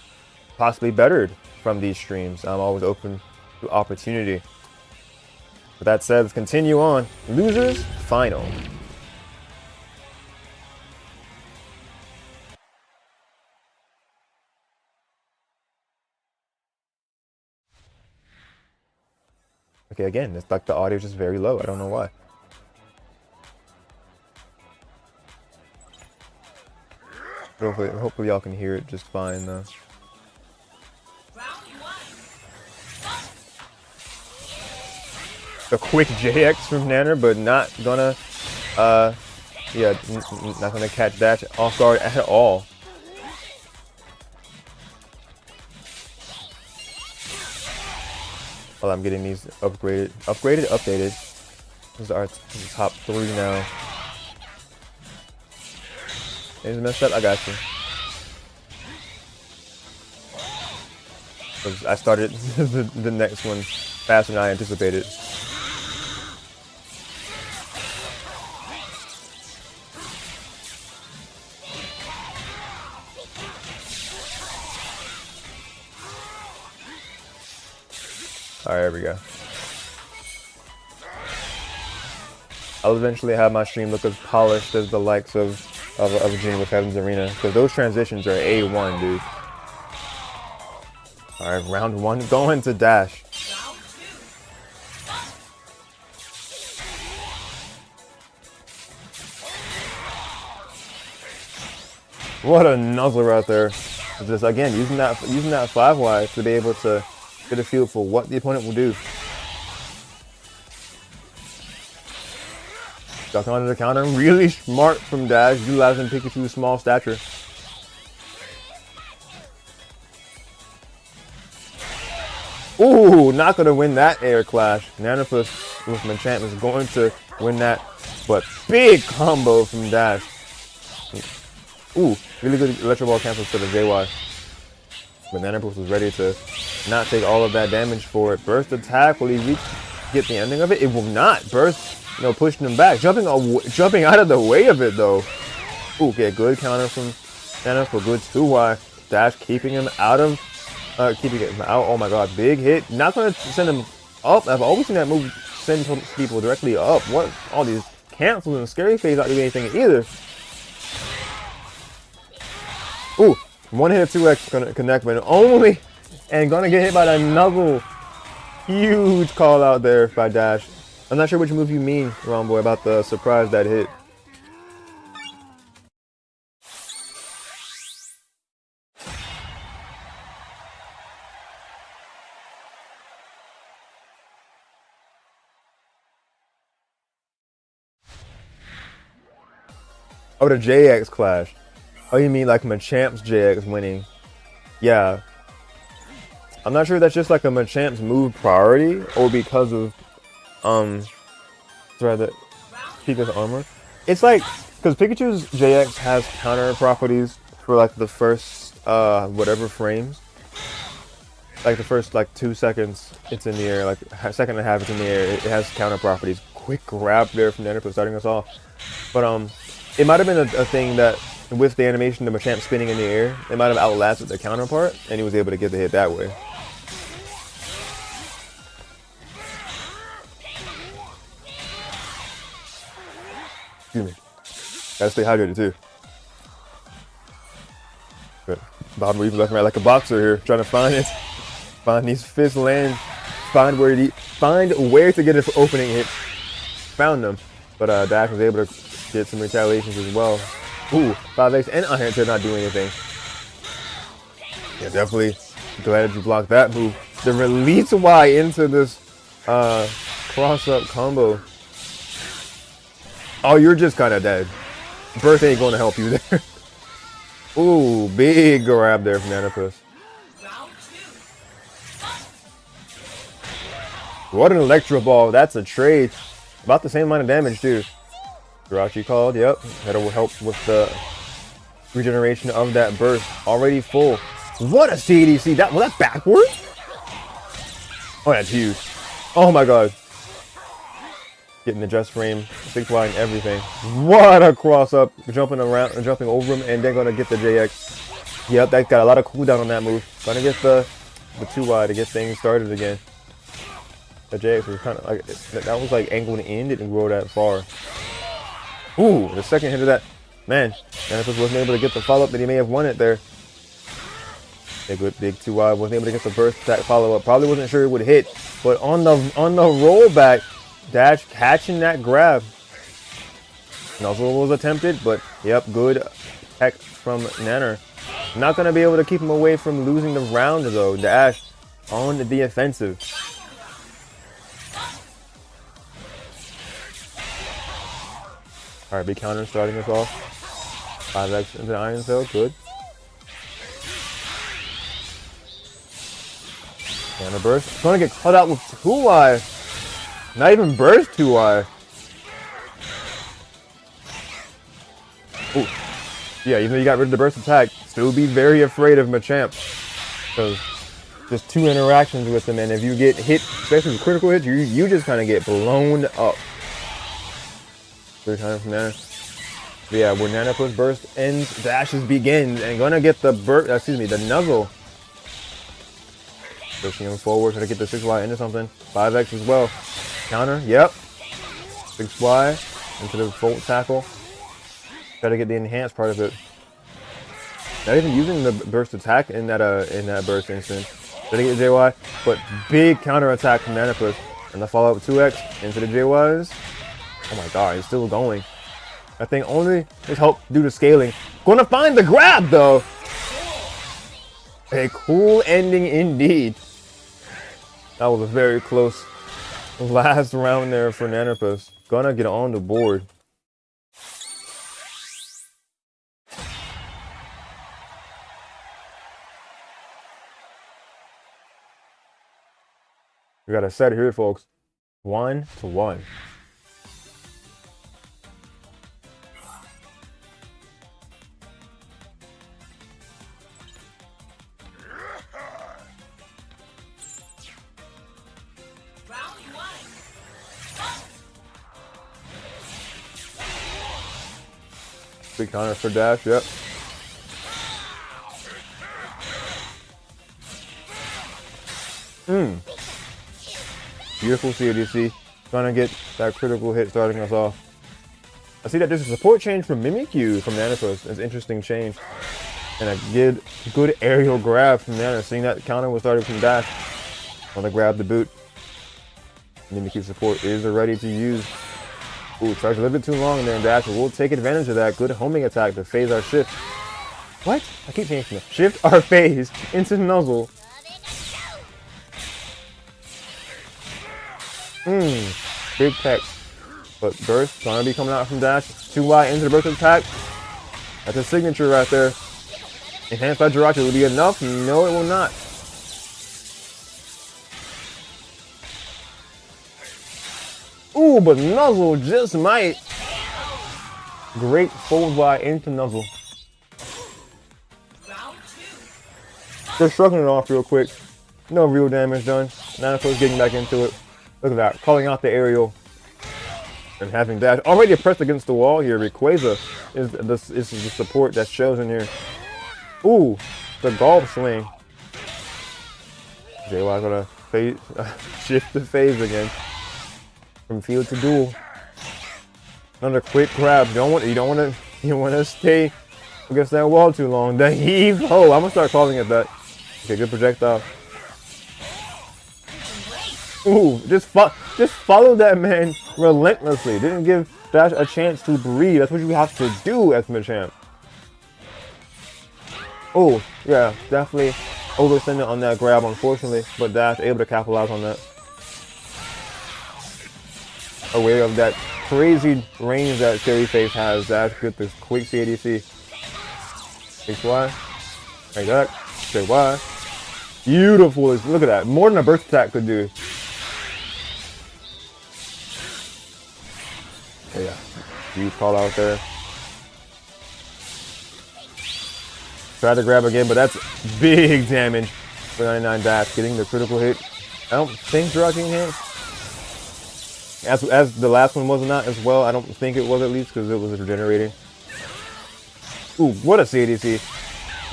possibly bettered from these streams. I'm always open to opportunity. With that said, let's continue on. Losers final. Okay, again, it's like the audio is just very low. I don't know why. Hopefully y'all can hear it just fine though. A quick JX from Nanner, but not gonna yeah, not gonna catch Dash off guard at all. Well, I'm getting these updated. These are the top 3 now. Is messed up? I got you. I started the next one faster than I anticipated. Alright, there we go. I'll eventually have my stream look as polished as the likes of Jin with Heaven's Arena, because those transitions are A1, dude. Alright, round 1 going to Dash. What a nuzzle right there. Just again using that 5-wide to be able to get a feel for what the opponent will do. Ducking onto the counter, really smart from Dash, utilizing Pikachu's small stature. Ooh, not gonna win that air clash. Nannerpus with Machamp is going to win that, but big combo from Dash. Ooh, really good Electro Ball cancels to the JY. But Nannerpus was ready to not take all of that damage for it. Burst attack, will he get the ending of it? It will not. Burst, you know, pushing him back. Jumping out of the way of it, though. Ooh, get good counter from Nannerpus. Good 2Y. Dash keeping him out of... keeping him out. Oh my god, big hit. Not going to send him up. I've always seen that move send people directly up. What? All these cancels and scary phase not doing anything either. Ooh, one hit of 2X gonna connect, but only, and gonna get hit by the knuckle. Huge call out there by Dash. I'm not sure which move you mean, Ron Boy, about the surprise that hit. Oh, the JX clash. Oh, you mean like Machamp's JX winning? Yeah. I'm not sure if that's just like a Machamp's move priority or because of rather Pika's armor. It's like because Pikachu's JX has counter properties for like the first whatever frames. Like the first like 2 seconds it's in the air, like second and a half it's in the air. It has counter properties. Quick grab there from Nannerpus starting us off. But it might have been a thing that with the animation of Machamp spinning in the air, it might have outlasted the counterpart, and he was able to get the hit that way. Excuse me. Gotta stay hydrated too. But Bob weaving left and right like a boxer here, trying to find it. Find these fist lands. Find where to get his opening hits. Found them. But Dash was able to get some retaliations as well. Ooh, 5X and Iron to not do anything. Yeah, definitely glad you blocked that move. The release Y into this cross-up combo. Oh, you're just kind of dead. Burst ain't going to help you there. Ooh, big grab there from Nannerpus. What an Electro Ball. That's a trade. About the same amount of damage, too. Jirachi called, yep. That'll help with the regeneration of that burst. Already full. What a CDC. Was that backwards? Oh, that's huge. Oh my god. Getting the just frame, 6Y and everything. What a cross up. Jumping around and jumping over him and then gonna get the JX. Yep, that got a lot of cooldown on that move. Gonna get the 2Y to get things started again. The JX was kind of like, that was like angled in, didn't grow that far. Ooh, the second hit of that. Man, Nannerpus wasn't able to get the follow-up that he may have won it there. Big 2Y, wasn't able to get the burst attack follow-up. Probably wasn't sure it would hit. But on the rollback, Dash catching that grab. Nuzzle was attempted, but yep, good tech from Nanner. Not going to be able to keep him away from losing the round though. Dash on the offensive. Alright, big counter starting us off. 5X into the Iron Cell, good. And a burst. Gonna get cut out with 2Y. Not even burst 2Y. Ooh. Yeah, even though you got rid of the burst attack, still be very afraid of Machamp. Because just 2 interactions with him, and if you get hit, especially with critical hits, you just kind of get blown up. Good time from there. But yeah, where Nannerpus burst ends, Dashes begins, and gonna get the the Nuzzle. Pushing him forward, trying to get the 6Y into something. 5X as well. Counter, yep. 6Y into the full tackle. Try to get the enhanced part of it. Not even using the burst attack in that burst instance. Try to get the JY, but big counter attack from Nannerpus. And the follow up 2X into the JYs. Oh my god, he's still going. I think only his help due to scaling. Gonna find the grab though. A cool ending indeed. That was a very close last round there for Nannerpus. Gonna get on the board. We got a set here, folks. 1-1. Big counter for Dash, yep. Beautiful CDC. Trying to get that critical hit starting us off. I see that there's a support change from Mimikyu from Nannerpus. It's an interesting change. And a good aerial grab from Nanner. Seeing that counter was started from Dash. Want to grab the boot. Mimikyu support is ready to use. Ooh, charged a little bit too long there, and Dash will take advantage of that. Good homing attack to phase our shift. What? I keep changing it. Shift our phase into Nuzzle. Big tech. But burst gonna be coming out from Dash. 2Y into the burst attack. That's a signature right there. Enhanced by Jirachi will be enough. No, it will not. Ooh, but Nuzzle just might. Great fold Y into Nuzzle. Just shrugging it off real quick. No real damage done. Nannerpus getting back into it. Look at that. Calling out the aerial. And having Dash already pressed against the wall here. Rayquaza is the support that's chosen here. Ooh, the golf swing. JY gonna shift the phase again. From field to duel. Another quick grab. You don't want to stay against that wall too long. The heave ho. I'm gonna start calling it that. Okay, good projectile. Ooh, just follow that man relentlessly. Didn't give Dash a chance to breathe. That's what you have to do as Machamp. Oh, yeah, definitely overextended on that grab, unfortunately, but Dash able to capitalize on that. Aware of that crazy range that Scary Face has, Dash get this quick CADC. XY, like that, say Y. Beautiful, look at that, more than a burst attack could do. Yeah, huge call out there. Try to grab again, but that's big damage for 99 Dash. Getting the critical hit. I don't think Drake can hit. As the last one was not as well. I don't think it was, at least, because it was regenerating. Ooh, what a CADC.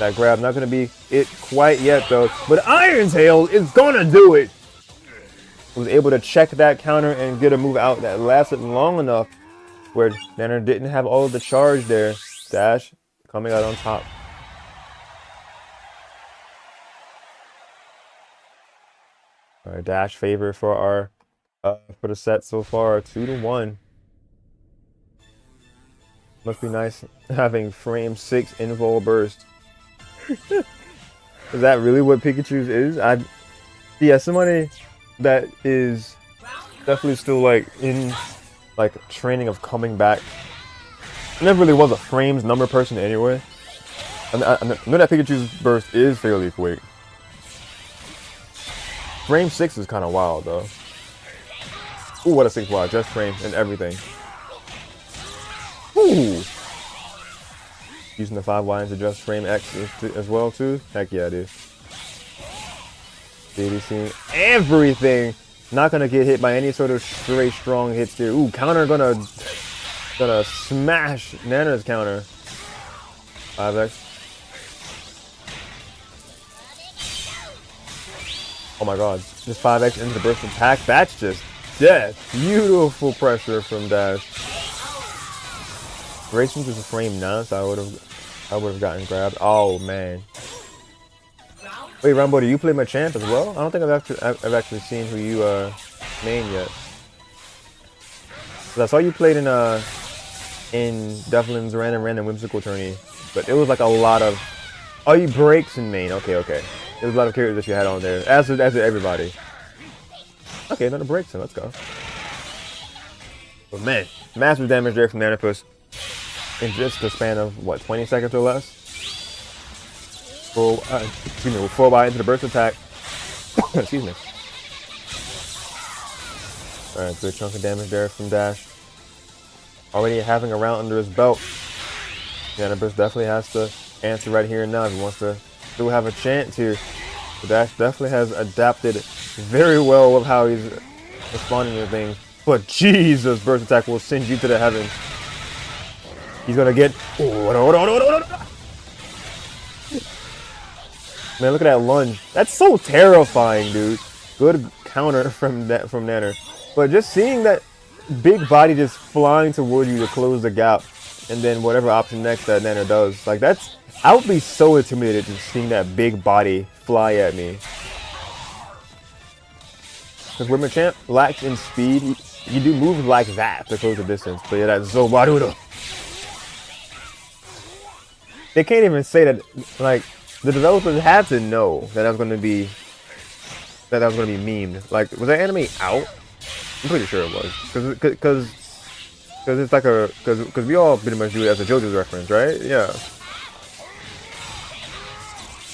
That grab not going to be it quite yet, though. But Iron Tail is going to do it. Was able to check that counter and get a move out that lasted long enough where Nanner didn't have all of the charge there. Dash coming out on top. All right, Dash favor for our for the set so far, 2-1. Must be nice having frame 6 invul burst. Is that really what Pikachu's is? Yeah, somebody that is definitely still like in like training of coming back. I never really was a frames number person anyway. I know that Pikachu's burst is fairly quick. Frame 6 is kind of wild though. Ooh, what a 6 just frame and everything. Ooh. Using the 5Y to just frame X as well too. Heck yeah, dude. DDC everything. Not gonna get hit by any sort of straight strong hits there. Ooh, counter gonna smash Nanner's counter. 5X. Oh my god. Just 5X into the burst attack. That's just death. Beautiful pressure from Dash. Racing is a frame 9, so I would have gotten grabbed. Oh man. Wait, Rambo, do you play Machamp as well? I don't think I've actually seen who you main yet. I saw you played in Devlin's random whimsical tourney, but it was like a lot of you breaks in main. Okay. There was a lot of characters that you had on there, as did everybody. Okay, another break, so let's go. But man, massive damage there from Nannerpus in just the span of what, 20 seconds or less. Full by into the burst attack. Excuse me. All right, good chunk of damage there from Dash. Already having a round under his belt. Nannerpus definitely has to answer right here and now if he wants to still have a chance here. The Dash definitely has adapted very well with how he's responding to things. But Jesus, burst attack will send you to the heavens. He's gonna get. Man, look at that lunge. That's so terrifying, dude. Good counter from Nanner. But just seeing that big body just flying toward you to close the gap, and then whatever option next that Nanner does, like that's. I would be so intimidated just seeing that big body fly at me. Because where Machamp lacks in speed, you do moves like that to close the distance. But yeah, that's so Baruto. They can't even say that. Like the developers had to know that was going to be memed. Like, was that anime out? I'm pretty sure it was. Because it's like because we all pretty much do it as a JoJo's reference, right? Yeah.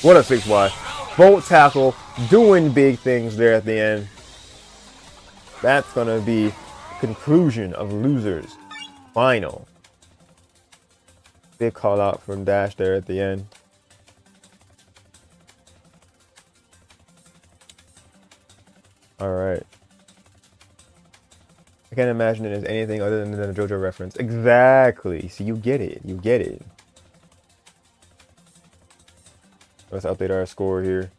What a 6Y. Bolt tackle, doing big things there at the end. That's going to be conclusion of losers. Final. Big call out from Dash there at the end. Alright. I can't imagine it as anything other than a JoJo reference. Exactly. See, you get it. You get it. Let's update our score here.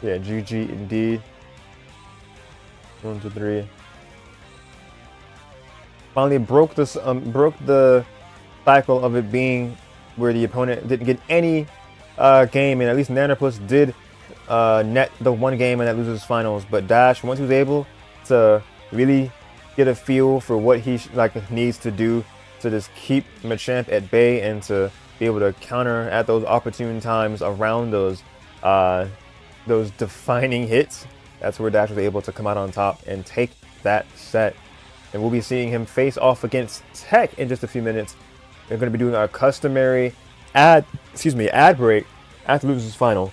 Yeah, GG indeed. 1, 2, 3. Finally broke the cycle of it being where the opponent didn't get any game, and at least Nannerpus did net the one game in that losers finals. But Dash, once he was able to really get a feel for what he needs to do to just keep Machamp at bay and to be able to counter at those opportune times around those defining hits, that's where Dash was able to come out on top and take that set. And we'll be seeing him face off against TEC in just a few minutes. We're going to be doing our customary ad break after losers final.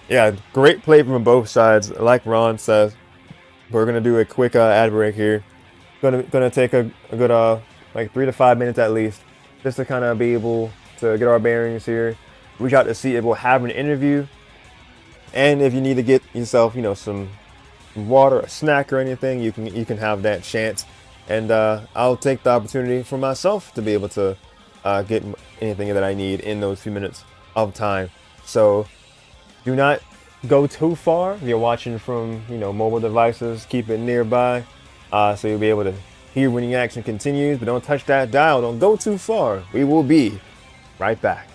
Yeah, great play from both sides, like Ron says. We're going to do a quick ad break here. Gonna take a good like 3 to 5 minutes at least, just to kind of be able to get our bearings here. Reach out to see if we'll have an interview, and if you need to get yourself, some water, a snack, or anything, you can have that chance. And I'll take the opportunity for myself to be able to get anything that I need in those few minutes of time. So do not go too far. If you're watching from mobile devices, keep it nearby, so you'll be able to hear when the action continues. But don't touch that dial. Don't go too far. We will be right back.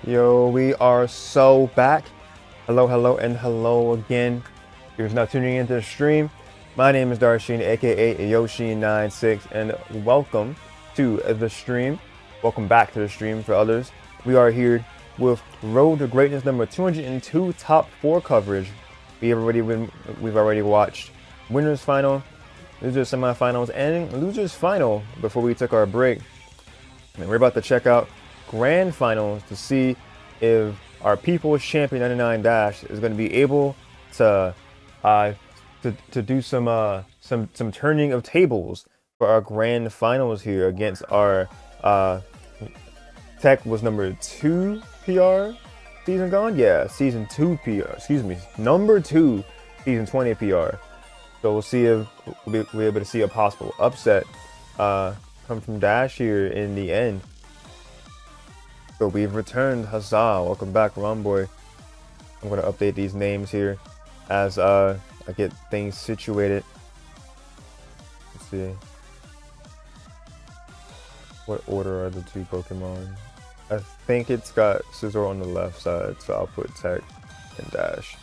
Yo, we are so back. Hello, hello, and hello again. If you're now tuning into the stream, my name is Darsheen, aka Yoshi96, and welcome to the stream. Welcome back to the stream for others. We are here with Road to Greatness number 202 top 4 coverage. We've already watched winners final, losers semifinals, and losers final before we took our break. And we're about to check out grand finals to see if our People's Champion 99 Dash is going to be able to do some turning of tables for our grand finals here against our TEC was number 2 PR season gone? Yeah, season 2 PR, excuse me, number 2 season 20 PR. So we'll see if we'll be able to see a possible upset come from Dash here in the end. So we've returned. Huzzah! Welcome back, Romboy. I'm going to update these names here as I get things situated. Let's see. What order are the two Pokemon? I think it's got Scizor on the left side, so I'll put TEC and Dash.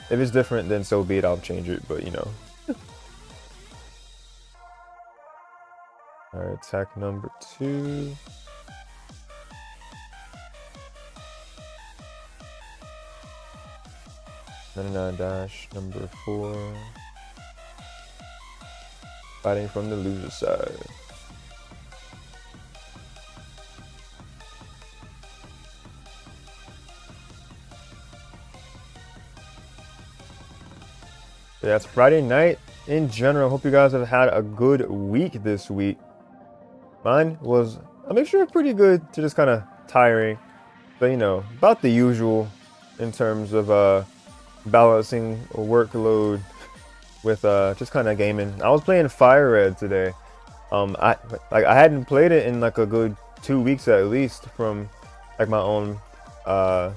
If it's different, then so be it. I'll change it, but you know. Alright, TEC number 2. Dash number 4. Fighting from the loser side. Yeah, it's Friday night in general. Hope you guys have had a good week this week. Mine was a mixture of pretty good to just kind of tiring, but you know, about the usual in terms of balancing a workload with just kind of gaming. I was playing Fire Red today. I hadn't played it in like a good 2 weeks at least from like my own the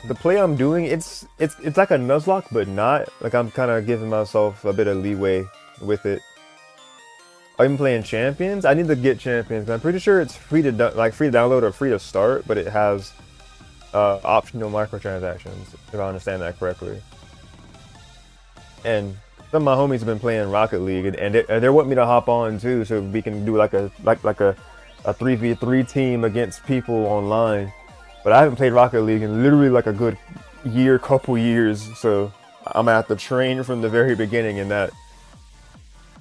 play I'm doing. It's like a Nuzlocke, but not like I'm kind of giving myself a bit of leeway with it. I'm even playing Champions. I need to get Champions. I'm pretty sure it's free to download or free to start, but it has optional microtransactions, if I understand that correctly. And some of my homies have been playing Rocket League, and they're wanting me to hop on too, so we can do like a 3v3 team against people online. But I haven't played Rocket League in literally like a good couple years, so I'm gonna have to train from the very beginning in that.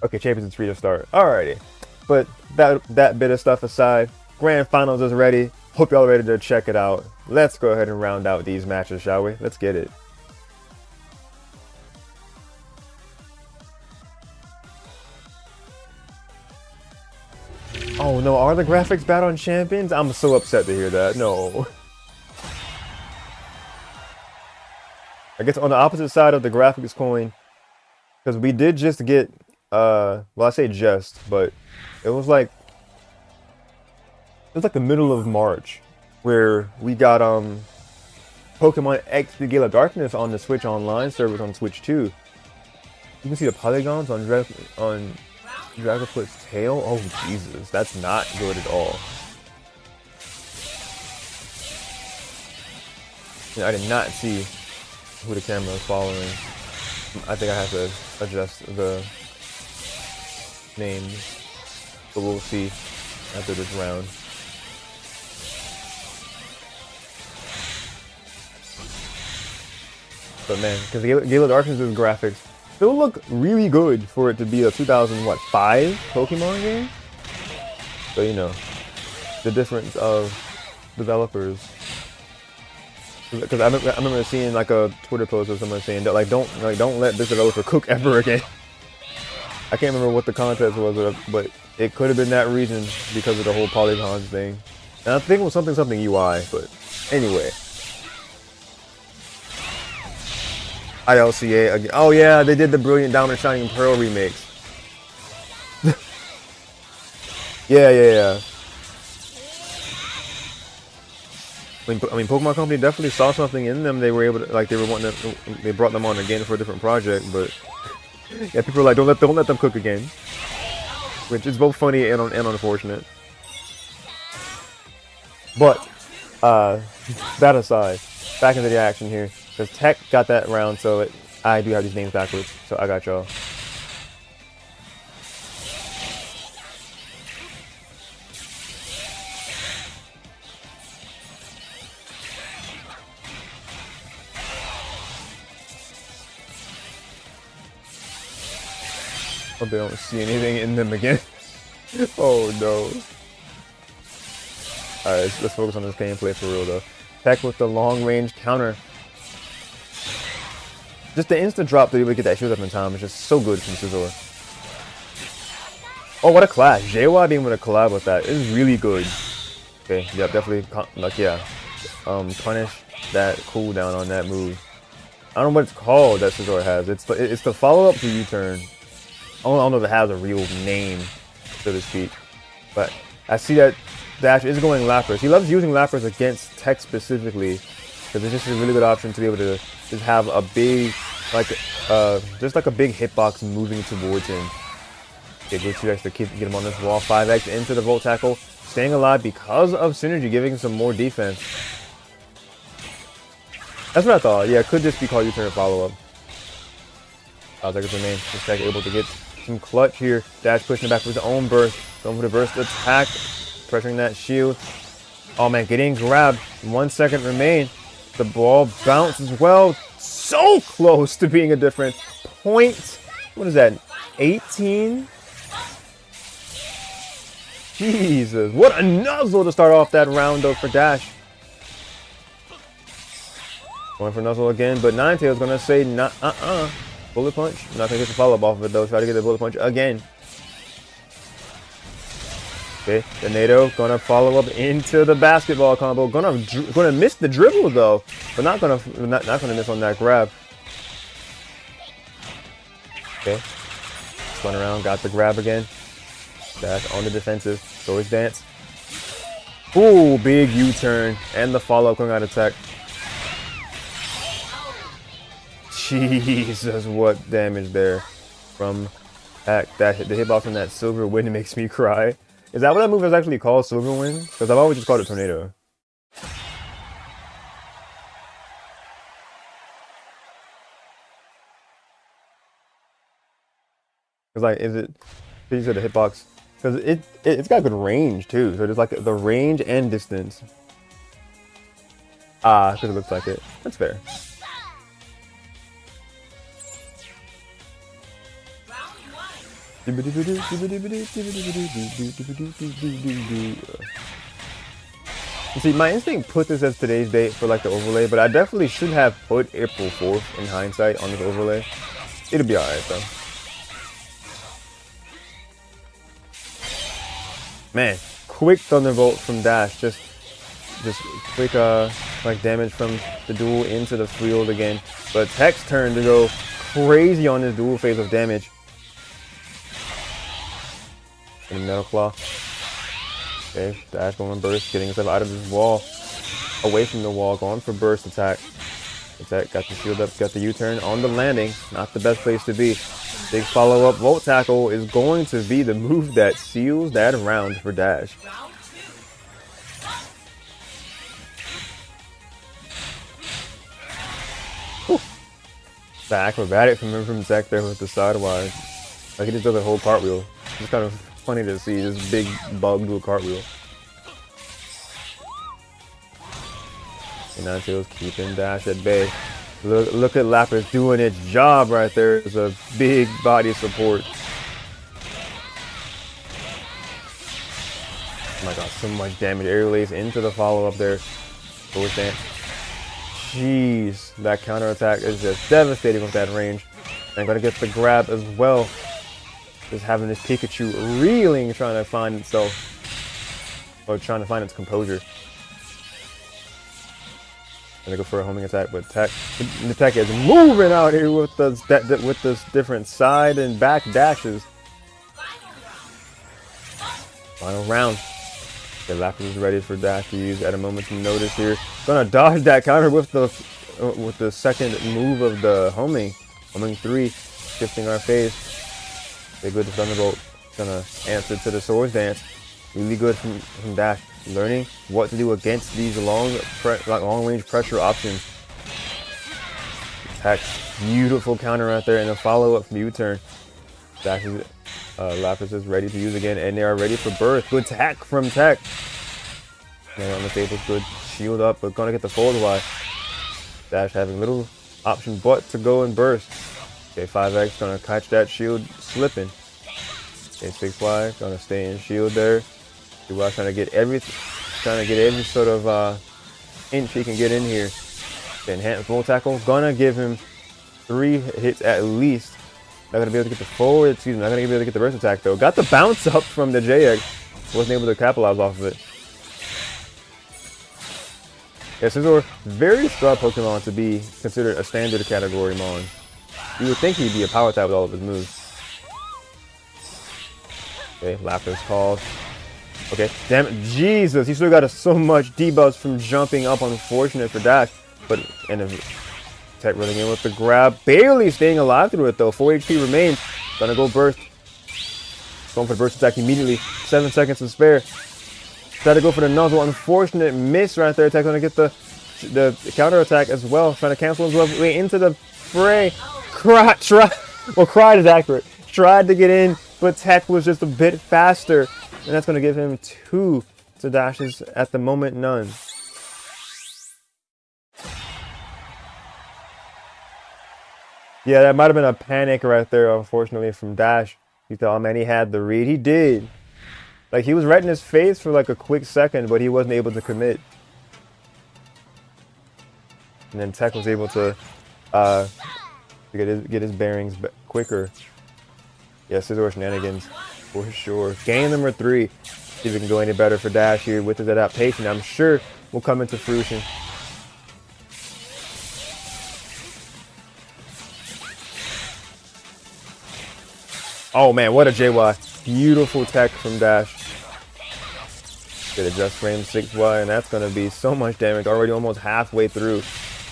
Okay, Champions is free to start. Alrighty, but that bit of stuff aside, Grand Finals is ready. Hope y'all are ready to check it out. Let's go ahead and round out these matches, shall we? Let's get it. Oh no, are the graphics bad on Champions? I'm so upset to hear that. No. I guess on the opposite side of the graphics coin, because we did just get, well, I say just, but it was like the middle of March where we got Pokemon X the Gale of Darkness on the Switch Online service on Switch 2. You can see the polygons on Dragapult's tail. Oh Jesus, that's not good at all. Yeah, I did not see who the camera is following. I think I have to adjust the names, but we'll see after this round. But man, because Gale of Darkness' graphics still look really good for it to be a 2005 Pokemon game. So you know, the difference of developers. Because I remember seeing like a Twitter post of someone saying that don't let this developer cook ever again. I can't remember what the context was, but it could have been that reason because of the whole polygons thing. And I think it was something UI, but anyway. ILCA again. Oh yeah, they did the Brilliant Diamond Shining Pearl remix. Yeah. I mean, Pokemon Company definitely saw something in them. They were able to, they brought them on again for a different project, but yeah, people are like, don't let them cook again. Which is both funny and unfortunate. But that aside, back into the action here. Because TEC got that round, so I do have these names backwards. So I got y'all. Hope they don't see anything in them again. Oh no. Alright, let's focus on this gameplay for real though. TEC with the long range counter. Just the instant drop to be able to get that shield up in time is just so good from Scizor. Oh, what a clash. JY being able to collab with that is really good. Okay, yeah, definitely, like, yeah. Punish that cooldown on that move. I don't know what it's called that Scizor has. It's the follow-up to U-turn. I don't know if it has a real name, so to speak. But I see that Dash is going Lapras. He loves using Lapras against TEC specifically, because it's just a really good option to be able to just have a big, just like a big hitbox moving towards him. Okay, good 2x to get him on this wall. 5x into the Volt Tackle. Staying alive because of synergy, giving some more defense. That's what I thought. Yeah, it could just be called U-turn follow-up. I'll take it the name. Just TEC able to get some clutch here. Dash pushing it back with his own burst. Going for the burst attack. Pressuring that shield. Oh man, getting grabbed. 1 second remain. The ball bounces well. So close to being a different point. What is that? 18? Jesus. What a nuzzle to start off that round though for Dash. Going for nuzzle again, but Ninetales gonna say bullet punch. Not gonna get the follow-up off of it though. Try to get the bullet punch again. Okay, the NATO gonna follow up into the basketball combo. Gonna miss the dribble though, but not gonna miss on that grab. Okay, spun around, got the grab again. Dash on the defensive. Swords dance. Ooh, big U-turn and the follow-up coming out of TEC. Jesus, what damage there from TEC. The hitbox from that Silver Wind makes me cry. Is that what that move is actually called, Silver Wind? Because I've always just called it Tornado. It's like, is it? You said the hitbox, because it's got good range too. So there's like the range and distance. Because it looks like it. That's fair. You see, my instinct put this as today's date for like the overlay, but I definitely should have put April 4th in hindsight on this overlay. It'll be alright though. Man, quick Thunderbolt from Dash, just quick like damage from the duel into the field again. But TEC's turn to go crazy on this dual phase of damage. And Metal Claw. Okay, Dash going burst, getting himself out of this wall, away from the wall, going for burst attack. Attack got the shield up, got the U-turn on the landing. Not the best place to be. Big follow-up Volt Tackle is going to be the move that seals that round for Dash. Whew. The acrobatic from TEC there with the sidewise. Like he just does a whole cartwheel. It's kind of funny to see this big bug do a cartwheel. And Ninetales keeping Dash at bay. Look at Lapras doing its job right there. It's a big body support. Oh my god, so much damage. Air lays into the follow-up there. Forward dance. Jeez, that counter attack is just devastating with that range. And gonna get the grab as well. Just having this Pikachu reeling, trying to find itself, or trying to find its composure. Gonna go for a homing attack, but TEC, the TEC is moving out here with this different side and back dashes. Final round. The Lapras is ready for Dash to use at a moment's notice here. Gonna dodge that counter with the second move of the homing 3, shifting our phase. Big with the Thunderbolt. Gonna answer to the Swords Dance. Really good from Dash. Learning what to do against these long-range pressure options. Attack. Beautiful counter right there, and a follow-up from U-turn. Dash's Lapis is ready to use again, and they are ready for burst. Good tech from Tech. Man on the table's good. Shield up, but gonna get the forward Y. Dash having little option but to go and burst. Okay, 5X gonna catch that shield slipping. Okay, 6Y gonna stay in shield there. 2Y trying to get every sort of inch he can get in here. Okay, enhanced full tackle gonna give him 3 hits at least. Not gonna be able to get the forward. Excuse me, not gonna be able to get the burst attack though. Got the bounce up from the JX. Wasn't able to capitalize off of it. Yeah, Scizor, very strong Pokemon to be considered a standard category Mon. You would think he'd be a power type with all of his moves. Okay, Lapis called. Okay, damn it, Jesus, he still got so much debuffs from jumping up. Unfortunate for Dash, but Tech running in with the grab, barely staying alive through it though. 4 HP remains. Gonna go burst. Going for the burst attack immediately. 7 seconds to spare. Try to go for the nuzzle. Unfortunate miss right there. Tech gonna get the counter attack as well. Trying to cancel his way into the fray. Cried is accurate. Tried to get in, but Tech was just a bit faster. And that's gonna give him 2 to Dash's at the moment none. Yeah, that might have been a panic right there, unfortunately, from Dash. He thought, oh man, he had the read. He did. Like, he was right in his face for like a quick second, but he wasn't able to commit. And then Tech was able to get his bearings quicker. Yeah, Scizor shenanigans for sure. Game number 3. See if we can go any better for Dash here with his adaptation. I'm sure will come into fruition. Oh man, what a JY. Beautiful tech from Dash. Get adjust frame 6Y, and that's going to be so much damage. Already almost halfway through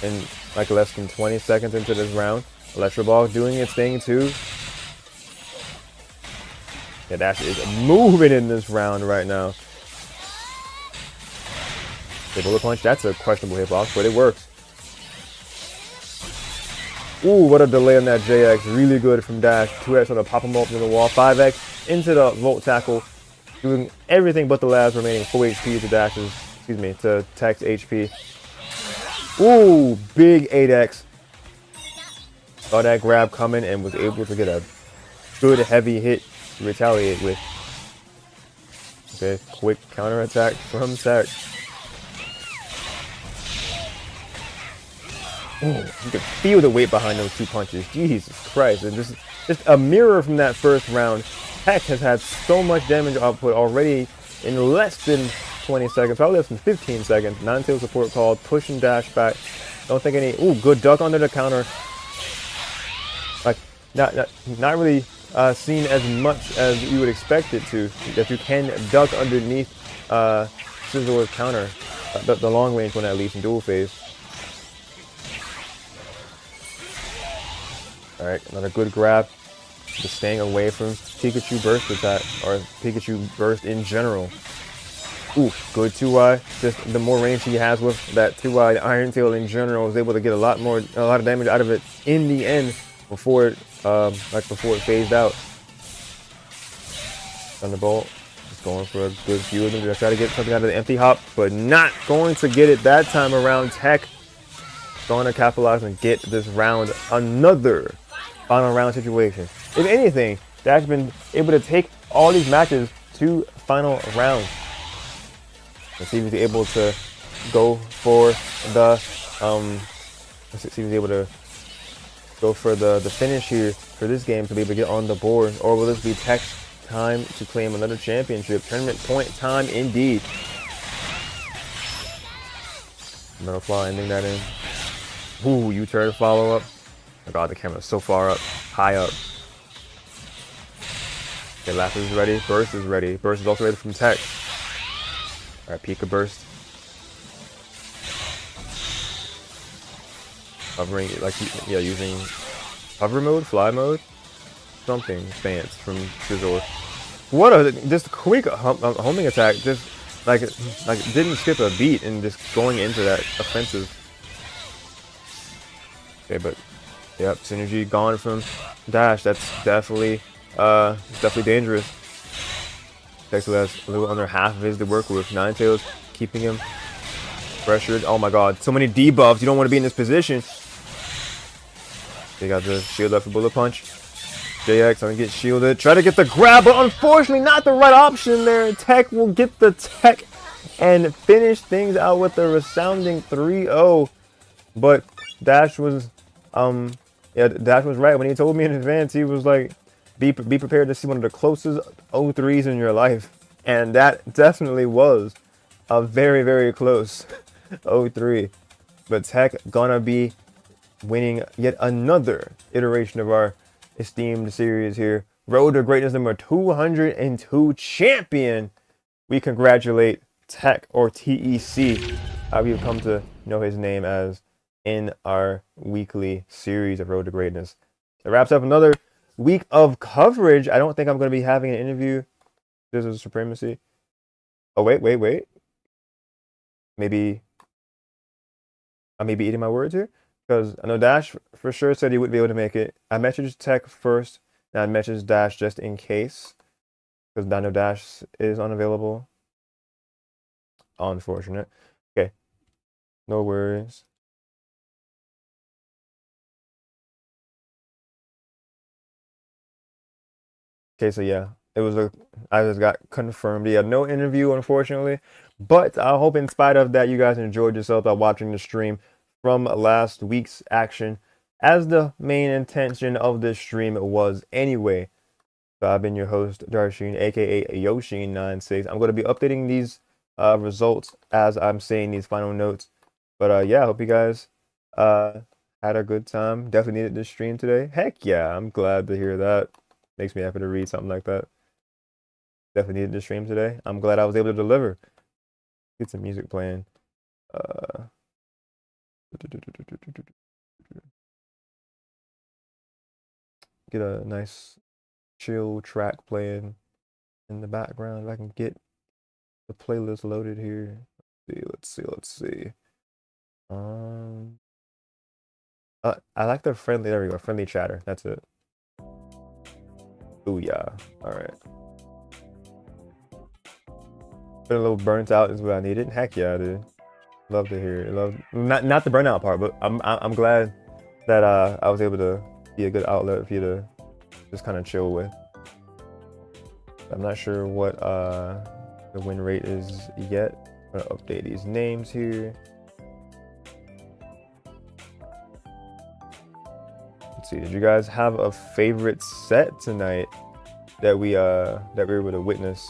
in like less than 20 seconds into this round. Electro Ball doing its thing too. Yeah, Dash is moving in this round right now. Okay, Bullet Punch, that's a questionable hitbox, but it works. Ooh, what a delay on that JX. Really good from Dash. 2X on the pop him up to the wall. 5X into the Volt Tackle. Doing everything but the last remaining 4 HP to Dash's, to Tech's HP. Ooh, big 8X. Saw that grab coming and was able to get a good heavy hit to retaliate with. Okay, quick counter attack from Tech. Ooh, you can feel the weight behind those 2 punches. Jesus Christ. And just a mirror from that first round. Tech has had so much damage output already in less than 20 seconds, probably less than 15 seconds. Non-tail support called, pushing Dash back. Don't think any, ooh, good duck under the counter. Like, not really seen as much as you would expect it to. That you can duck underneath Scizor's counter. The long range one at least in dual phase. Alright, another good grab. Just staying away from Pikachu burst attack, or Pikachu burst in general. Ooh, good 2Y. Just the more range he has with that 2Y Iron Tail in general, is able to get a lot of damage out of it in the end before it phased out. Thunderbolt, just going for a good few of them. Just try to get something out of the empty hop, but not going to get it that time around. Tech going to capitalize and get this round another final round situation. If anything, Dash has been able to take all these matches to final rounds. Let's see if he's able to go for the finish here for this game to be able to get on the board, or will this be Tech's time to claim another championship? Tournament point time indeed. Metal Flaw ending that in. Ooh, U-turn follow up. Oh god, the camera's so far up, high up. Okay, Lapis is ready, Burst is ready. Burst is also ready from Tech. Alright, Pika Burst. Hovering, using hover mode, fly mode, something stance from Scizor. What a just quick homing attack, just like didn't skip a beat and just going into that offensive. Okay, but yep, synergy gone from Dash. That's definitely dangerous. Texel has a little under half of his to work with. Ninetales keeping him pressured. Oh my god, so many debuffs. You don't want to be in this position. They got the shield up for Bullet Punch. JX gonna get shielded. Try to get the grab, but unfortunately not the right option there. TEC will get the tech and finish things out with a resounding 3-0. But Dash was Dash was right when he told me in advance. He was like, be prepared to see one of the closest 0-3s in your life. And that definitely was a very, very close 0-3. But TEC gonna be winning yet another iteration of our esteemed series here. Road to Greatness number 202 champion. We congratulate TEC, or TEC, how we've come to know his name as in our weekly series of Road to Greatness. It wraps up another week of coverage. I don't think I'm going to be having an interview. This is Supremacy. Oh, wait. Maybe I may be eating my words here, because I know Dash for sure said he wouldn't be able to make it. I messaged TEC first, and I messaged Dash just in case, because I know Dash is unavailable. Unfortunate. Okay, no worries. Okay, so yeah, I just got confirmed. He had no interview, unfortunately, but I hope in spite of that, you guys enjoyed yourself by watching the stream from last week's action, as the main intention of this stream was anyway. So I've been your host, Darsheen, aka Yoshin96. I'm going to be updating these results as I'm saying these final notes. But yeah, I hope you guys had a good time. Definitely needed this stream today. Heck yeah, I'm glad to hear that. Makes me happy to read something like that. Definitely needed this stream today. I'm glad I was able to deliver. Get some music playing. Get a nice chill track playing in the background. If I can get the playlist loaded here. Let's see. I like the friendly. There we go. Friendly chatter. That's it. Ooh yeah. All right. Been a little burnt out is what I needed. Heck yeah, dude. Love to hear it. Not the burnout part, but I'm glad that I was able to be a good outlet for you to just kind of chill with. I'm not sure what the win rate is yet. I'm gonna update these names here. Let's see. Did you guys have a favorite set tonight that we were able to witness?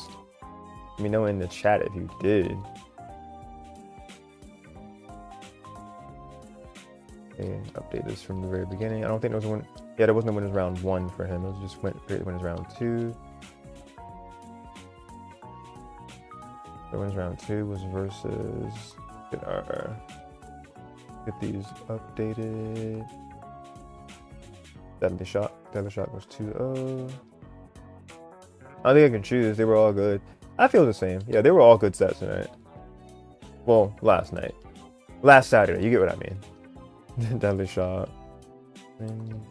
Let me know in the chat if you did. And update this from the very beginning. I don't think there was one. Yeah, there wasn't a winners round 1 for him. It was just winners round 2. The winners round 2 was versus. Get these updated. Deadly Shock was 2-0. I think I can choose. They were all good. I feel the same. Yeah, they were all good sets tonight. Well, last night. Last Saturday. You get what I mean. Deadly Shot. And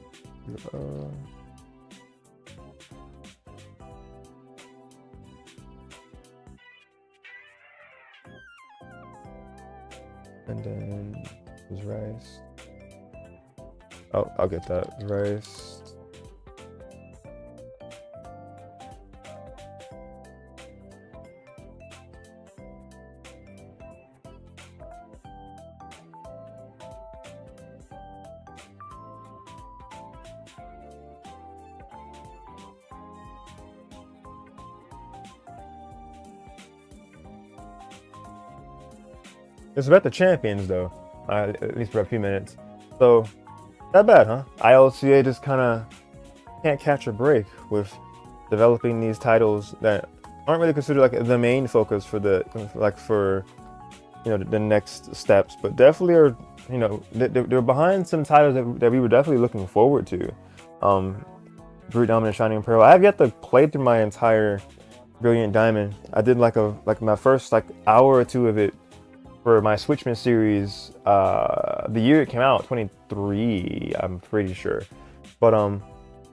then it was Rice. Oh, I'll get that. Rice. It's about the champions, though, at least for a few minutes. So, not bad, huh? ILCA just kind of can't catch a break with developing these titles that aren't really considered like the main focus for the the next steps, but definitely are they're behind some titles that we were definitely looking forward to. Brute Dominant Shining Pearl. I have yet to play through my entire Brilliant Diamond. I did like my first like hour or two of it for my Switchman series. The year it came out, 23, I'm pretty sure. But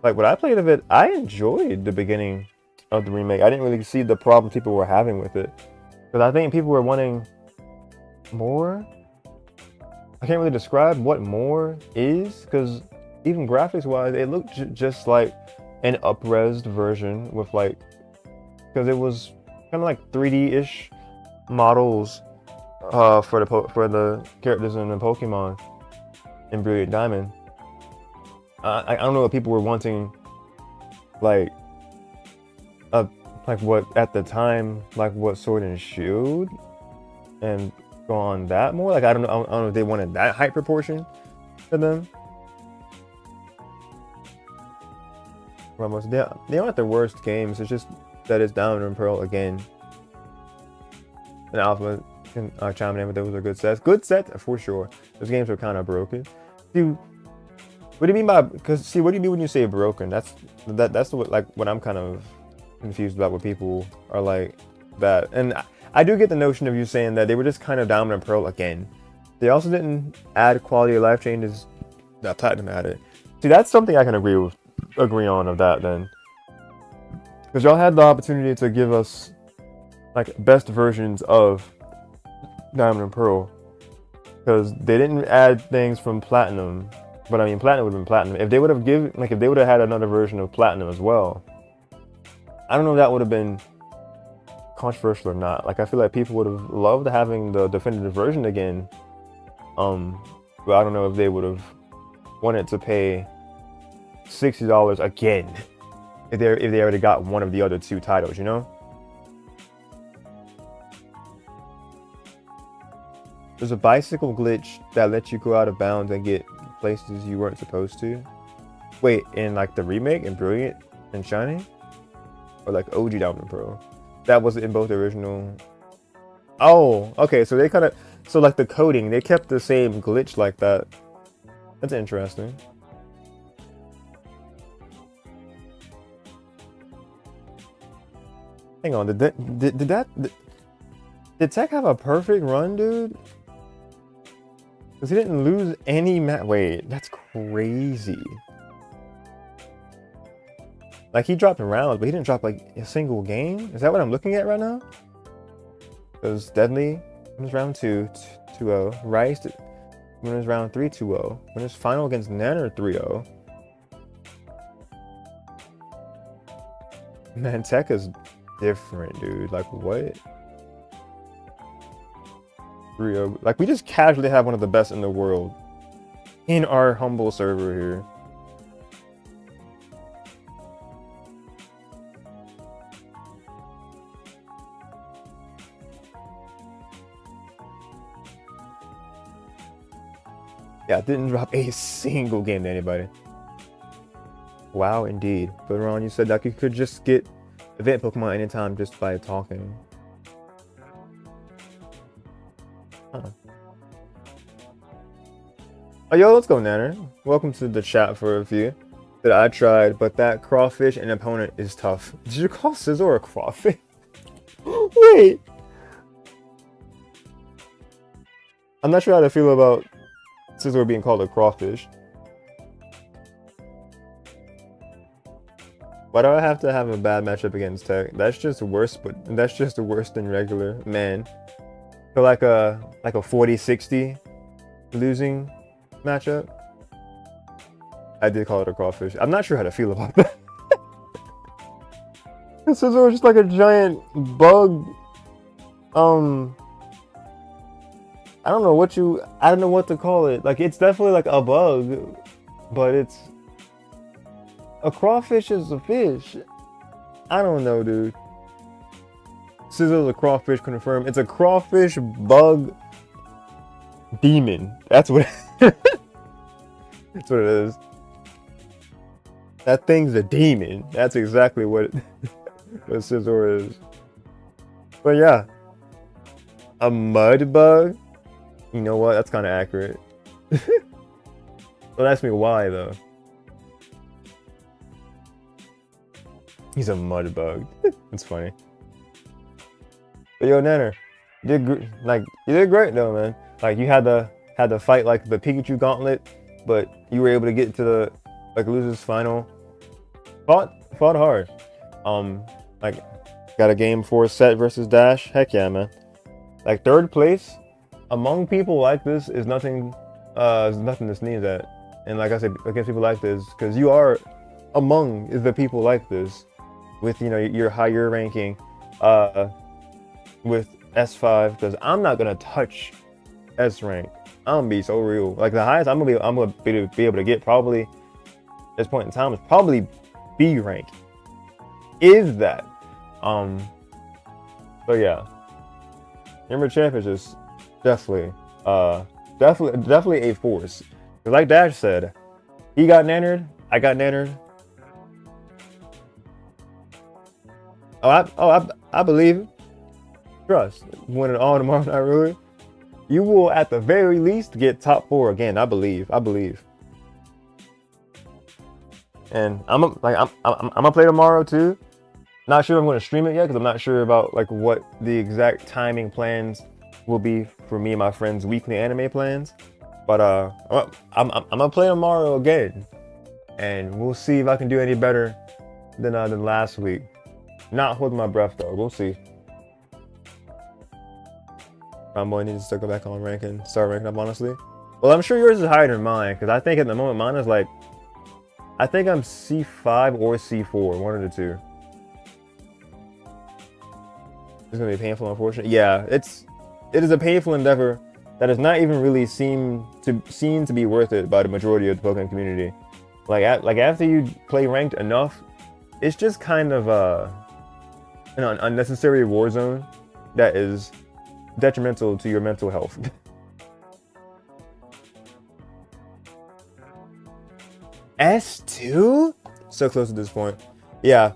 like when I played of it, I enjoyed the beginning of the remake. I didn't really see the problem people were having with it, because I think people were wanting more. I can't really describe what more is, because even graphics wise, it looked just like an up-resed version with like, because it was kind of like 3D-ish models for the characters in the Pokemon in Brilliant Diamond. I don't know what people were wanting, like what at the time, like what Sword and Shield, and go on that more. Like I don't know if they wanted that height proportion for them. Almost, they aren't the worst games. It's just that it's Diamond and Pearl again. And Alpha can chime in, but those are good sets. Good sets for sure. Those games are kind of broken. Dude, what do you mean by? Because see, what do you mean when you say broken? That's what I'm kind of confused about. What people are like that, and I do get the notion of you saying that they were just kind of Diamond and Pearl again. They also didn't add quality of life changes that Platinum added. See, that's something I can agree on of that then, because y'all had the opportunity to give us like best versions of Diamond and Pearl, because they didn't add things from Platinum. But I mean, Platinum would have been Platinum. If they would have if they would have had another version of Platinum as well, I don't know if that would have been controversial or not. Like I feel like people would have loved having the definitive version again. But I don't know if they would have wanted to pay $60 again if they already got one of the other two titles, you know? There's a bicycle glitch that lets you go out of bounds and get places you weren't supposed to. Wait, in like the remake in Brilliant and Shining? Or like OG Diamond and Pearl? That was in both the original. Oh, okay, so they kind of, so like the coding, they kept the same glitch like that. That's interesting. Hang on, did TEC have a perfect run, dude? Because he didn't lose any wait, that's crazy. Like he dropped rounds, but he didn't drop like a single game? Is that what I'm looking at right now? Because Deadly winners round 2, 2-0. Rice winners round 3, 2-0. Winners final against Nanner 3-0. Man, TEC is different, dude. Like what? 3-0. Like we just casually have one of the best in the world in our humble server here. Yeah, didn't drop a single game to anybody. Wow, indeed. But Ron, you said that you could just get event Pokemon anytime just by talking. Huh. Oh, yo, let's go, Nanner. Welcome to the chat for a few that I tried, but that crawfish and opponent is tough. Did you call Scizor a crawfish? Wait. I'm not sure how to feel about Scizor being called a crawfish. Why do I have to have a bad matchup against TEC? That's just worse, but that's just worse than regular, man. For like a 40-60 losing matchup, I did call it a crawfish. I'm not sure how to feel about that. Scizor was just like a giant bug. I don't know what to call it. Like it's definitely like a bug, but it's a crawfish is a fish. I don't know, dude. Scizor's a crawfish confirmed. It's a crawfish bug demon. That's what that's what it is. That thing's a demon. That's exactly what what Scizor is. But yeah. A mud bug? You know what? That's kind of accurate. Don't ask me why though. He's a mud bug. It's funny. But yo, Nanner, you did great though, man. Like you had to fight like the Pikachu gauntlet, but you were able to get to the like losers final. Fought hard. Like got a game 4 set versus Dash. Heck yeah, man. Like 3rd place among people like this is nothing to sneeze at. And like I said, against people like this, because you are among the people like this, with your higher ranking, with S5. Because I'm not gonna touch S rank. I'm gonna be so real. Like the highest I'm gonna be able to get probably at this point in time is probably B rank. Is that? So yeah. Number champ is just definitely a force. Like Dash said, he got nannered, I got nannered. I believe it. Trust. Win it all tomorrow night, really. You will at the very least get top 4 again. I believe. And I'm gonna play tomorrow too. Not sure if I'm gonna stream it yet because I'm not sure about like what the exact timing plans will be for me and my friends' weekly anime plans. But I'm gonna play tomorrow again, and we'll see if I can do any better than last week. Not holding my breath though. We'll see. I'm going to need to go back on start ranking up honestly. Well, I'm sure yours is higher than mine because I think at the moment mine is like, I think I'm C5 or C4, one of the two. It's gonna be painful, unfortunately. Yeah, it is a painful endeavor that is not even really seen to be worth it by the majority of the Pokkén community. Like after you play ranked enough, it's just kind of an unnecessary war zone that is detrimental to your mental health. S2? So close at this point. Yeah.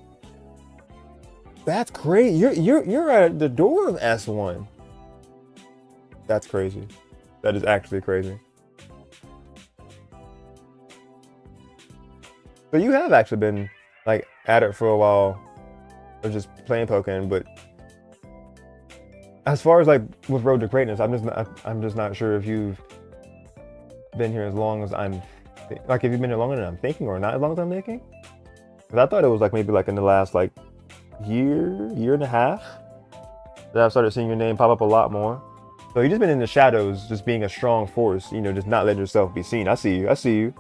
That's great. You're at the door of S1. That's crazy. That is actually crazy. So you have actually been like at it for a while of just playing Pokkén, but as far as like with Road to Greatness, I'm just not sure if you've been here as long as I'm like, if you've been here longer than I'm thinking or not as long as I'm thinking. Because I thought it was like maybe like in the last like year and a half that I've started seeing your name pop up a lot more. So you've just been in the shadows, just being a strong force, just not letting yourself be seen. I see you.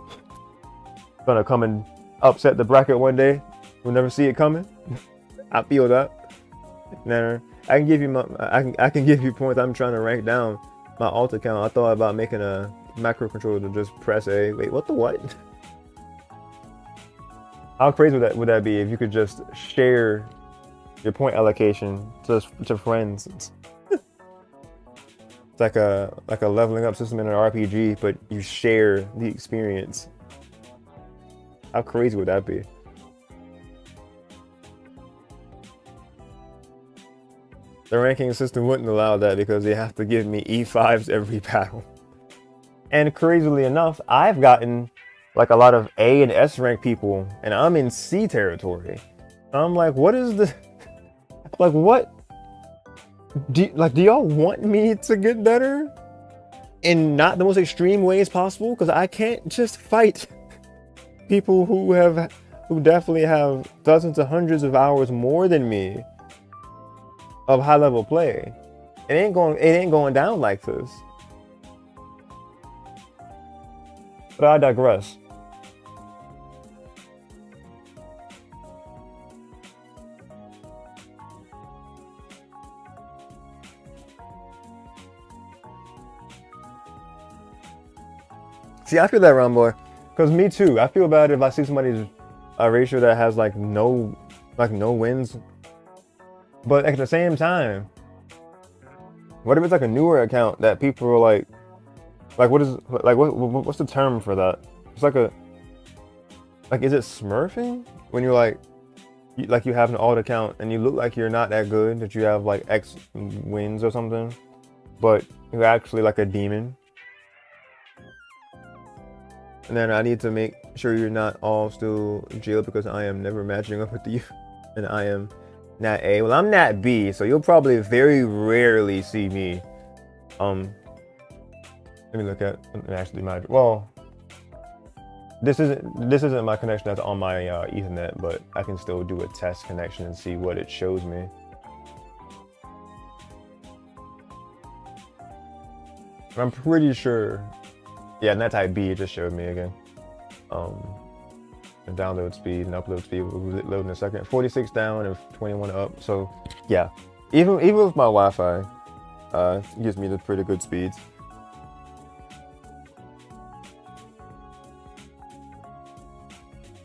Gonna come and upset the bracket one day. We'll never see it coming. I feel that. Nanner, I can give you points. I'm trying to rank down my alt account. I thought about making a macro controller to just press A. Wait, what the what? How crazy would that be if you could just share your point allocation to friends? It's like a leveling up system in an RPG, but you share the experience. How crazy would that be? The ranking system wouldn't allow that because they have to give me E5s every battle. And crazily enough, I've gotten like a lot of A and S rank people, and I'm in C territory. I'm like, what is the like what? Do y'all want me to get better in not the most extreme ways possible? Because I can't just fight people who definitely have dozens to hundreds of hours more than me of high level play. It ain't going down like this. But I digress. See, I feel that, Round Boy, because me too. I feel bad if I see somebody's ratio that has like no wins, but at the same time, what if it's like a newer account that people are like what's the term for that? It's like is it smurfing when you're like you have an alt account and you look like you're not that good, that you have like X wins or something, but you're actually like a demon. And then I need to make sure you're not all still jailed because I am never matching up with you, and I am Nat A. Well, I'm Nat B, so you'll probably very rarely see me. Let me look at actually my this isn't my connection that's on my Ethernet, but I can still do a test connection and see what it shows me. I'm pretty sure. Yeah, Net Type B just showed me again. And download speed and upload speed will load in a second. 46 down and 21 up. So yeah, even with my Wi-Fi, it gives me the pretty good speeds.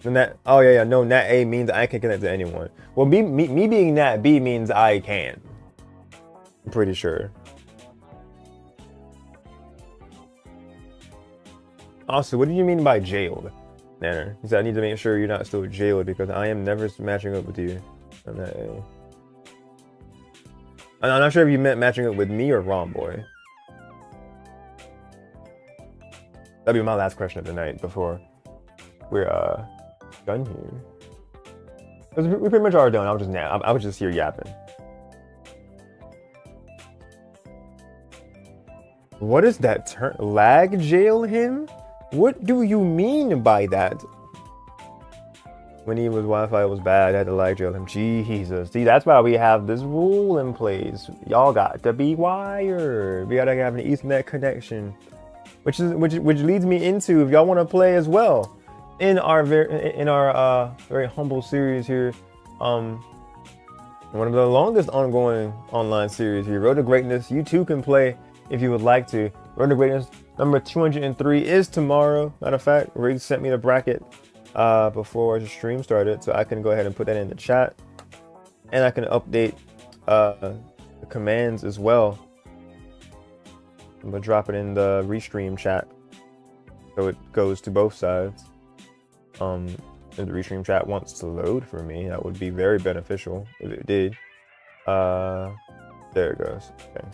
And no, Nat A means I can connect to anyone. Well, me being Nat B means I can. I'm pretty sure. Also, what do you mean by jailed, Nanner? He said I need to make sure you're not still jailed because I am never matching up with you. I'm not sure if you meant matching up with me or Rom Boy. That'll be my last question of the night before we're done here. We pretty much are done. I was just here yapping. What is that term? Lag jail him? What do you mean by that? When he was Wi-Fi was bad, I had to lag jail him. Jesus. See, that's why we have this rule in place. Y'all got to be wired. We gotta have an Ethernet connection. Which leads me into, if y'all want to play as well, in our very humble series here, one of the longest ongoing online series here, Road to Greatness. You too can play if you would like to. Road to Greatness number 203 is tomorrow. Matter of fact, Rigz sent me the bracket before the stream started, so I can go ahead and put that in the chat, and I can update the commands as well. I'm gonna drop it in the restream chat so it goes to both sides. If the restream chat wants to load for me, that would be very beneficial if it did. There it goes. Okay.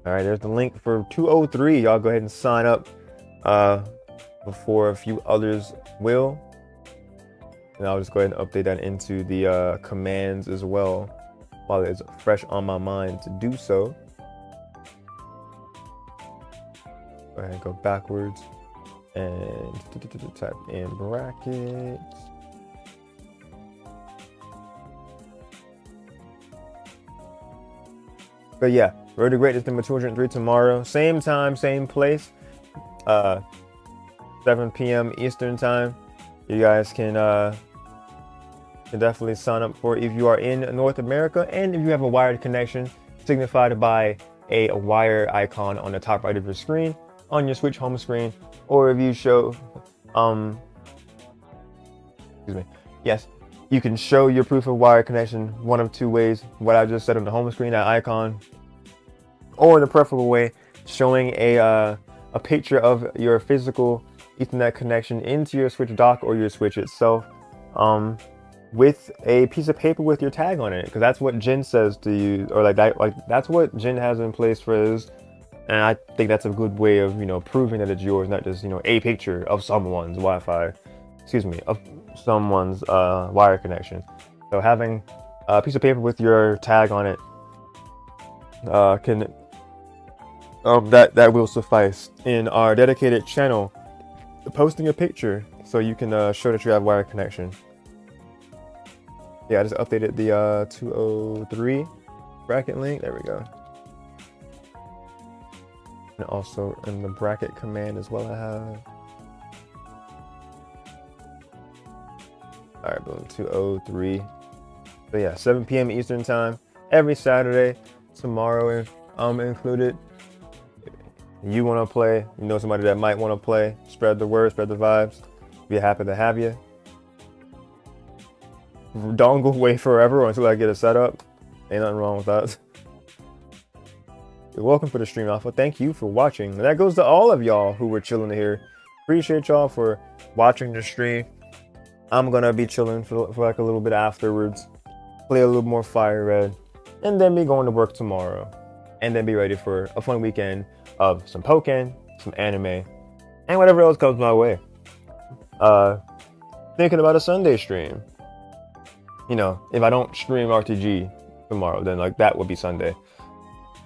All right, there's the link for 203. Y'all go ahead and sign up before a few others will. And I'll just go ahead and update that into the commands as well while it's fresh on my mind to do so. Go ahead and go backwards and type in brackets. But yeah, Road to Greatness number 203 tomorrow. Same time, same place. 7 p.m. Eastern time. You guys can definitely sign up for it if you are in North America, and if you have a wired connection signified by a wire icon on the top right of your screen on your Switch home screen, or if you show yes, you can show your proof of wire connection one of two ways: what I just said on the home screen, that icon, or the preferable way, showing a picture of your physical Ethernet connection into your Switch dock or your Switch itself, with a piece of paper with your tag on it, because that's what Jin says to you, or that's what Jin has in place for his. And I think that's a good way of, proving that it's yours, not just, a picture of someone's Wi-Fi, of someone's wire connection. So having a piece of paper with your tag on it that will suffice. In our dedicated channel, posting a picture so you can show that you have wire connection. Yeah, I just updated the 203 bracket link. There we go. And also in the bracket command as well, I have. All right, boom, 203. So yeah, 7 p.m. Eastern time every Saturday. Tomorrow included. You want to play? You know somebody that might want to play? Spread the word, spread the vibes. Be happy to have you. Don't go away forever until I get it set up. Ain't nothing wrong with that. You're welcome for the stream, Alpha. Thank you for watching. And that goes to all of y'all who were chilling here. Appreciate y'all for watching the stream. I'm gonna be chilling for like a little bit afterwards. Play a little more Fire Red. And then be going to work tomorrow. And then be ready for a fun weekend of some Pokken, some anime, and whatever else comes my way. Thinking about a Sunday stream. you know, if I don't stream RTG tomorrow, then like that would be Sunday.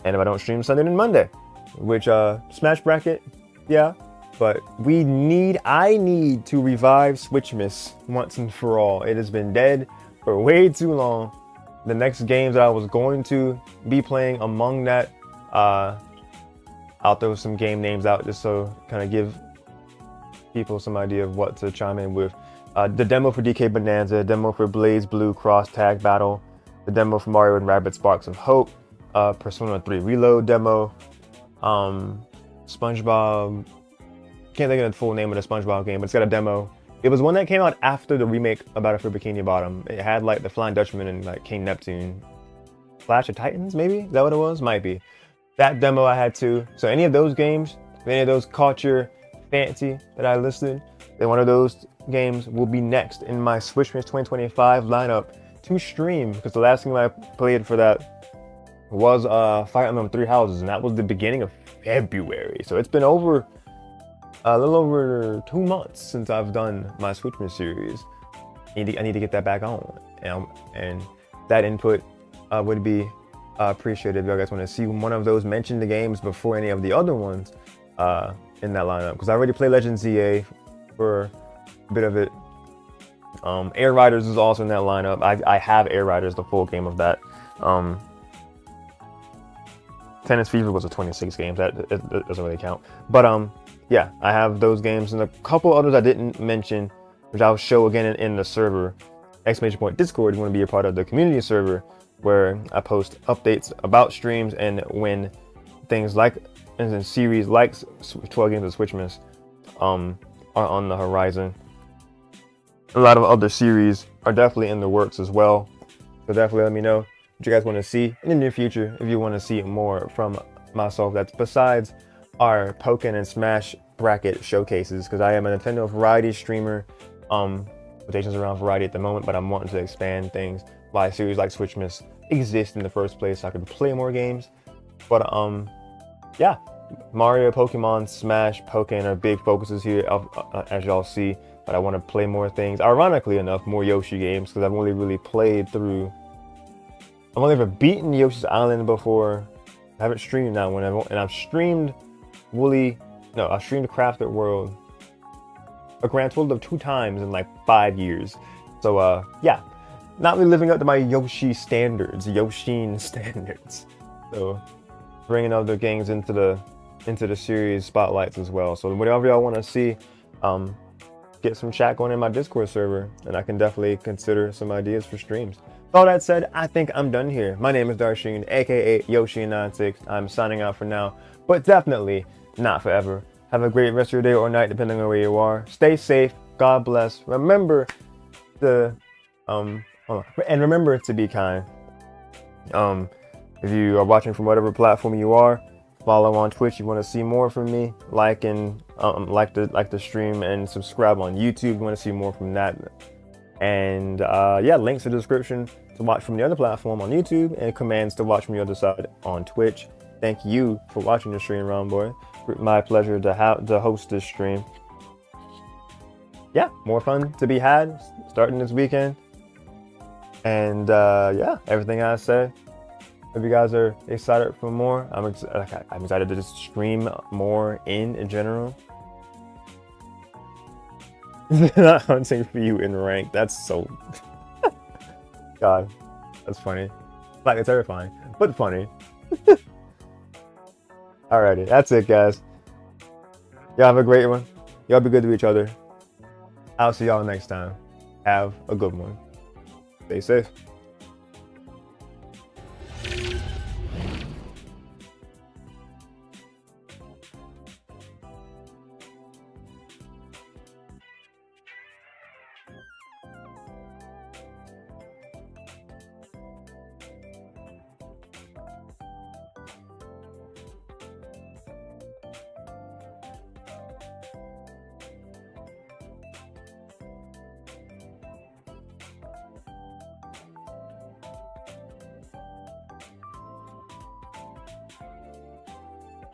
And if I don't stream Sunday, then Monday. Which Smash Bracket, yeah. But I need to revive Switchmas once and for all. It has been dead for way too long. The next games that I was going to be playing among that, I'll throw some game names out just so kind of give people some idea of what to chime in with. The demo for DK Bonanza, demo for Blaze Blue Cross Tag Battle, the demo for Mario and Rabbids Sparks of Hope, Persona 3 Reload demo, SpongeBob, can't think of the full name of the SpongeBob game, but it's got a demo. It was one that came out after the remake of Battlefield Bikini Bottom. It had like the Flying Dutchman and like King Neptune. Clash of Titans, maybe? Is that what it was? Might be. That demo I had too. So any of those games, if any of those caught your fancy that I listed, then one of those games will be next in my Switchmas 2025 lineup to stream. Because the last game I played for that was Fire Emblem Three Houses, and that was the beginning of February. So it's been over a little over 2 months since I've done my Switchmas series. I need to get that back on, and that input would be appreciated if you guys want to see one of those mention the games before any of the other ones in that lineup. Because I already played Legend ZA for a bit of it. Air Riders is also in that lineup. I have Air Riders, the full game of that. Tennis Fever was a 26 games. That it doesn't really count. But yeah, I have those games and a couple others I didn't mention, which I'll show again in the server. Exclamation point Discord, you want to be a part of the community server where I post updates about streams and when things like in series like 12 games of Switchmas are on the horizon. A lot of other series are definitely in the works as well. So definitely let me know what you guys want to see in the near future if you want to see more from myself. That's besides our Pokken and Smash bracket showcases, because I am a Nintendo variety streamer. Quotations around variety at the moment, but I'm wanting to expand things. Why a series like Switchmas exist in the first place so I can play more games. But yeah, Mario, Pokemon, Smash, Pokkén are big focuses here, as y'all see. But I want to play more things. Ironically enough, more Yoshi games, because I've only really played through. I've only ever beaten Yoshi's Island before. I haven't streamed that one, and I've streamed I streamed Crafted World a grand total of 2 times in like 5 years. So yeah, not really living up to my Yoshi standards, Yoshin standards. So bringing other games into the series spotlights as well. So whatever y'all want to see, get some chat going in my Discord server, and I can definitely consider some ideas for streams. With all that said, I think I'm done here. My name is Darshin, aka Yoshi96. I'm signing out for now, but definitely not forever. Have a great rest of your day or night, depending on where you are. Stay safe. God bless. Remember to remember to be kind. If you are watching from whatever platform you are, follow on Twitch. You want to see more from me, like the stream, and subscribe on YouTube. You want to see more from that. And yeah, links in the description to watch from the other platform on YouTube, and commands to watch from the other side on Twitch. Thank you for watching the stream, Round Boy. My pleasure to host this stream. Yeah, more fun to be had starting this weekend. And yeah, everything I said. If you guys are excited for more, I'm excited to just stream more in general. Not hunting for you in rank. That's so. God, that's funny. Like, it's terrifying, but funny. Alrighty, that's it, guys. Y'all have a great one. Y'all be good to each other. I'll see y'all next time. Have a good one. Stay safe.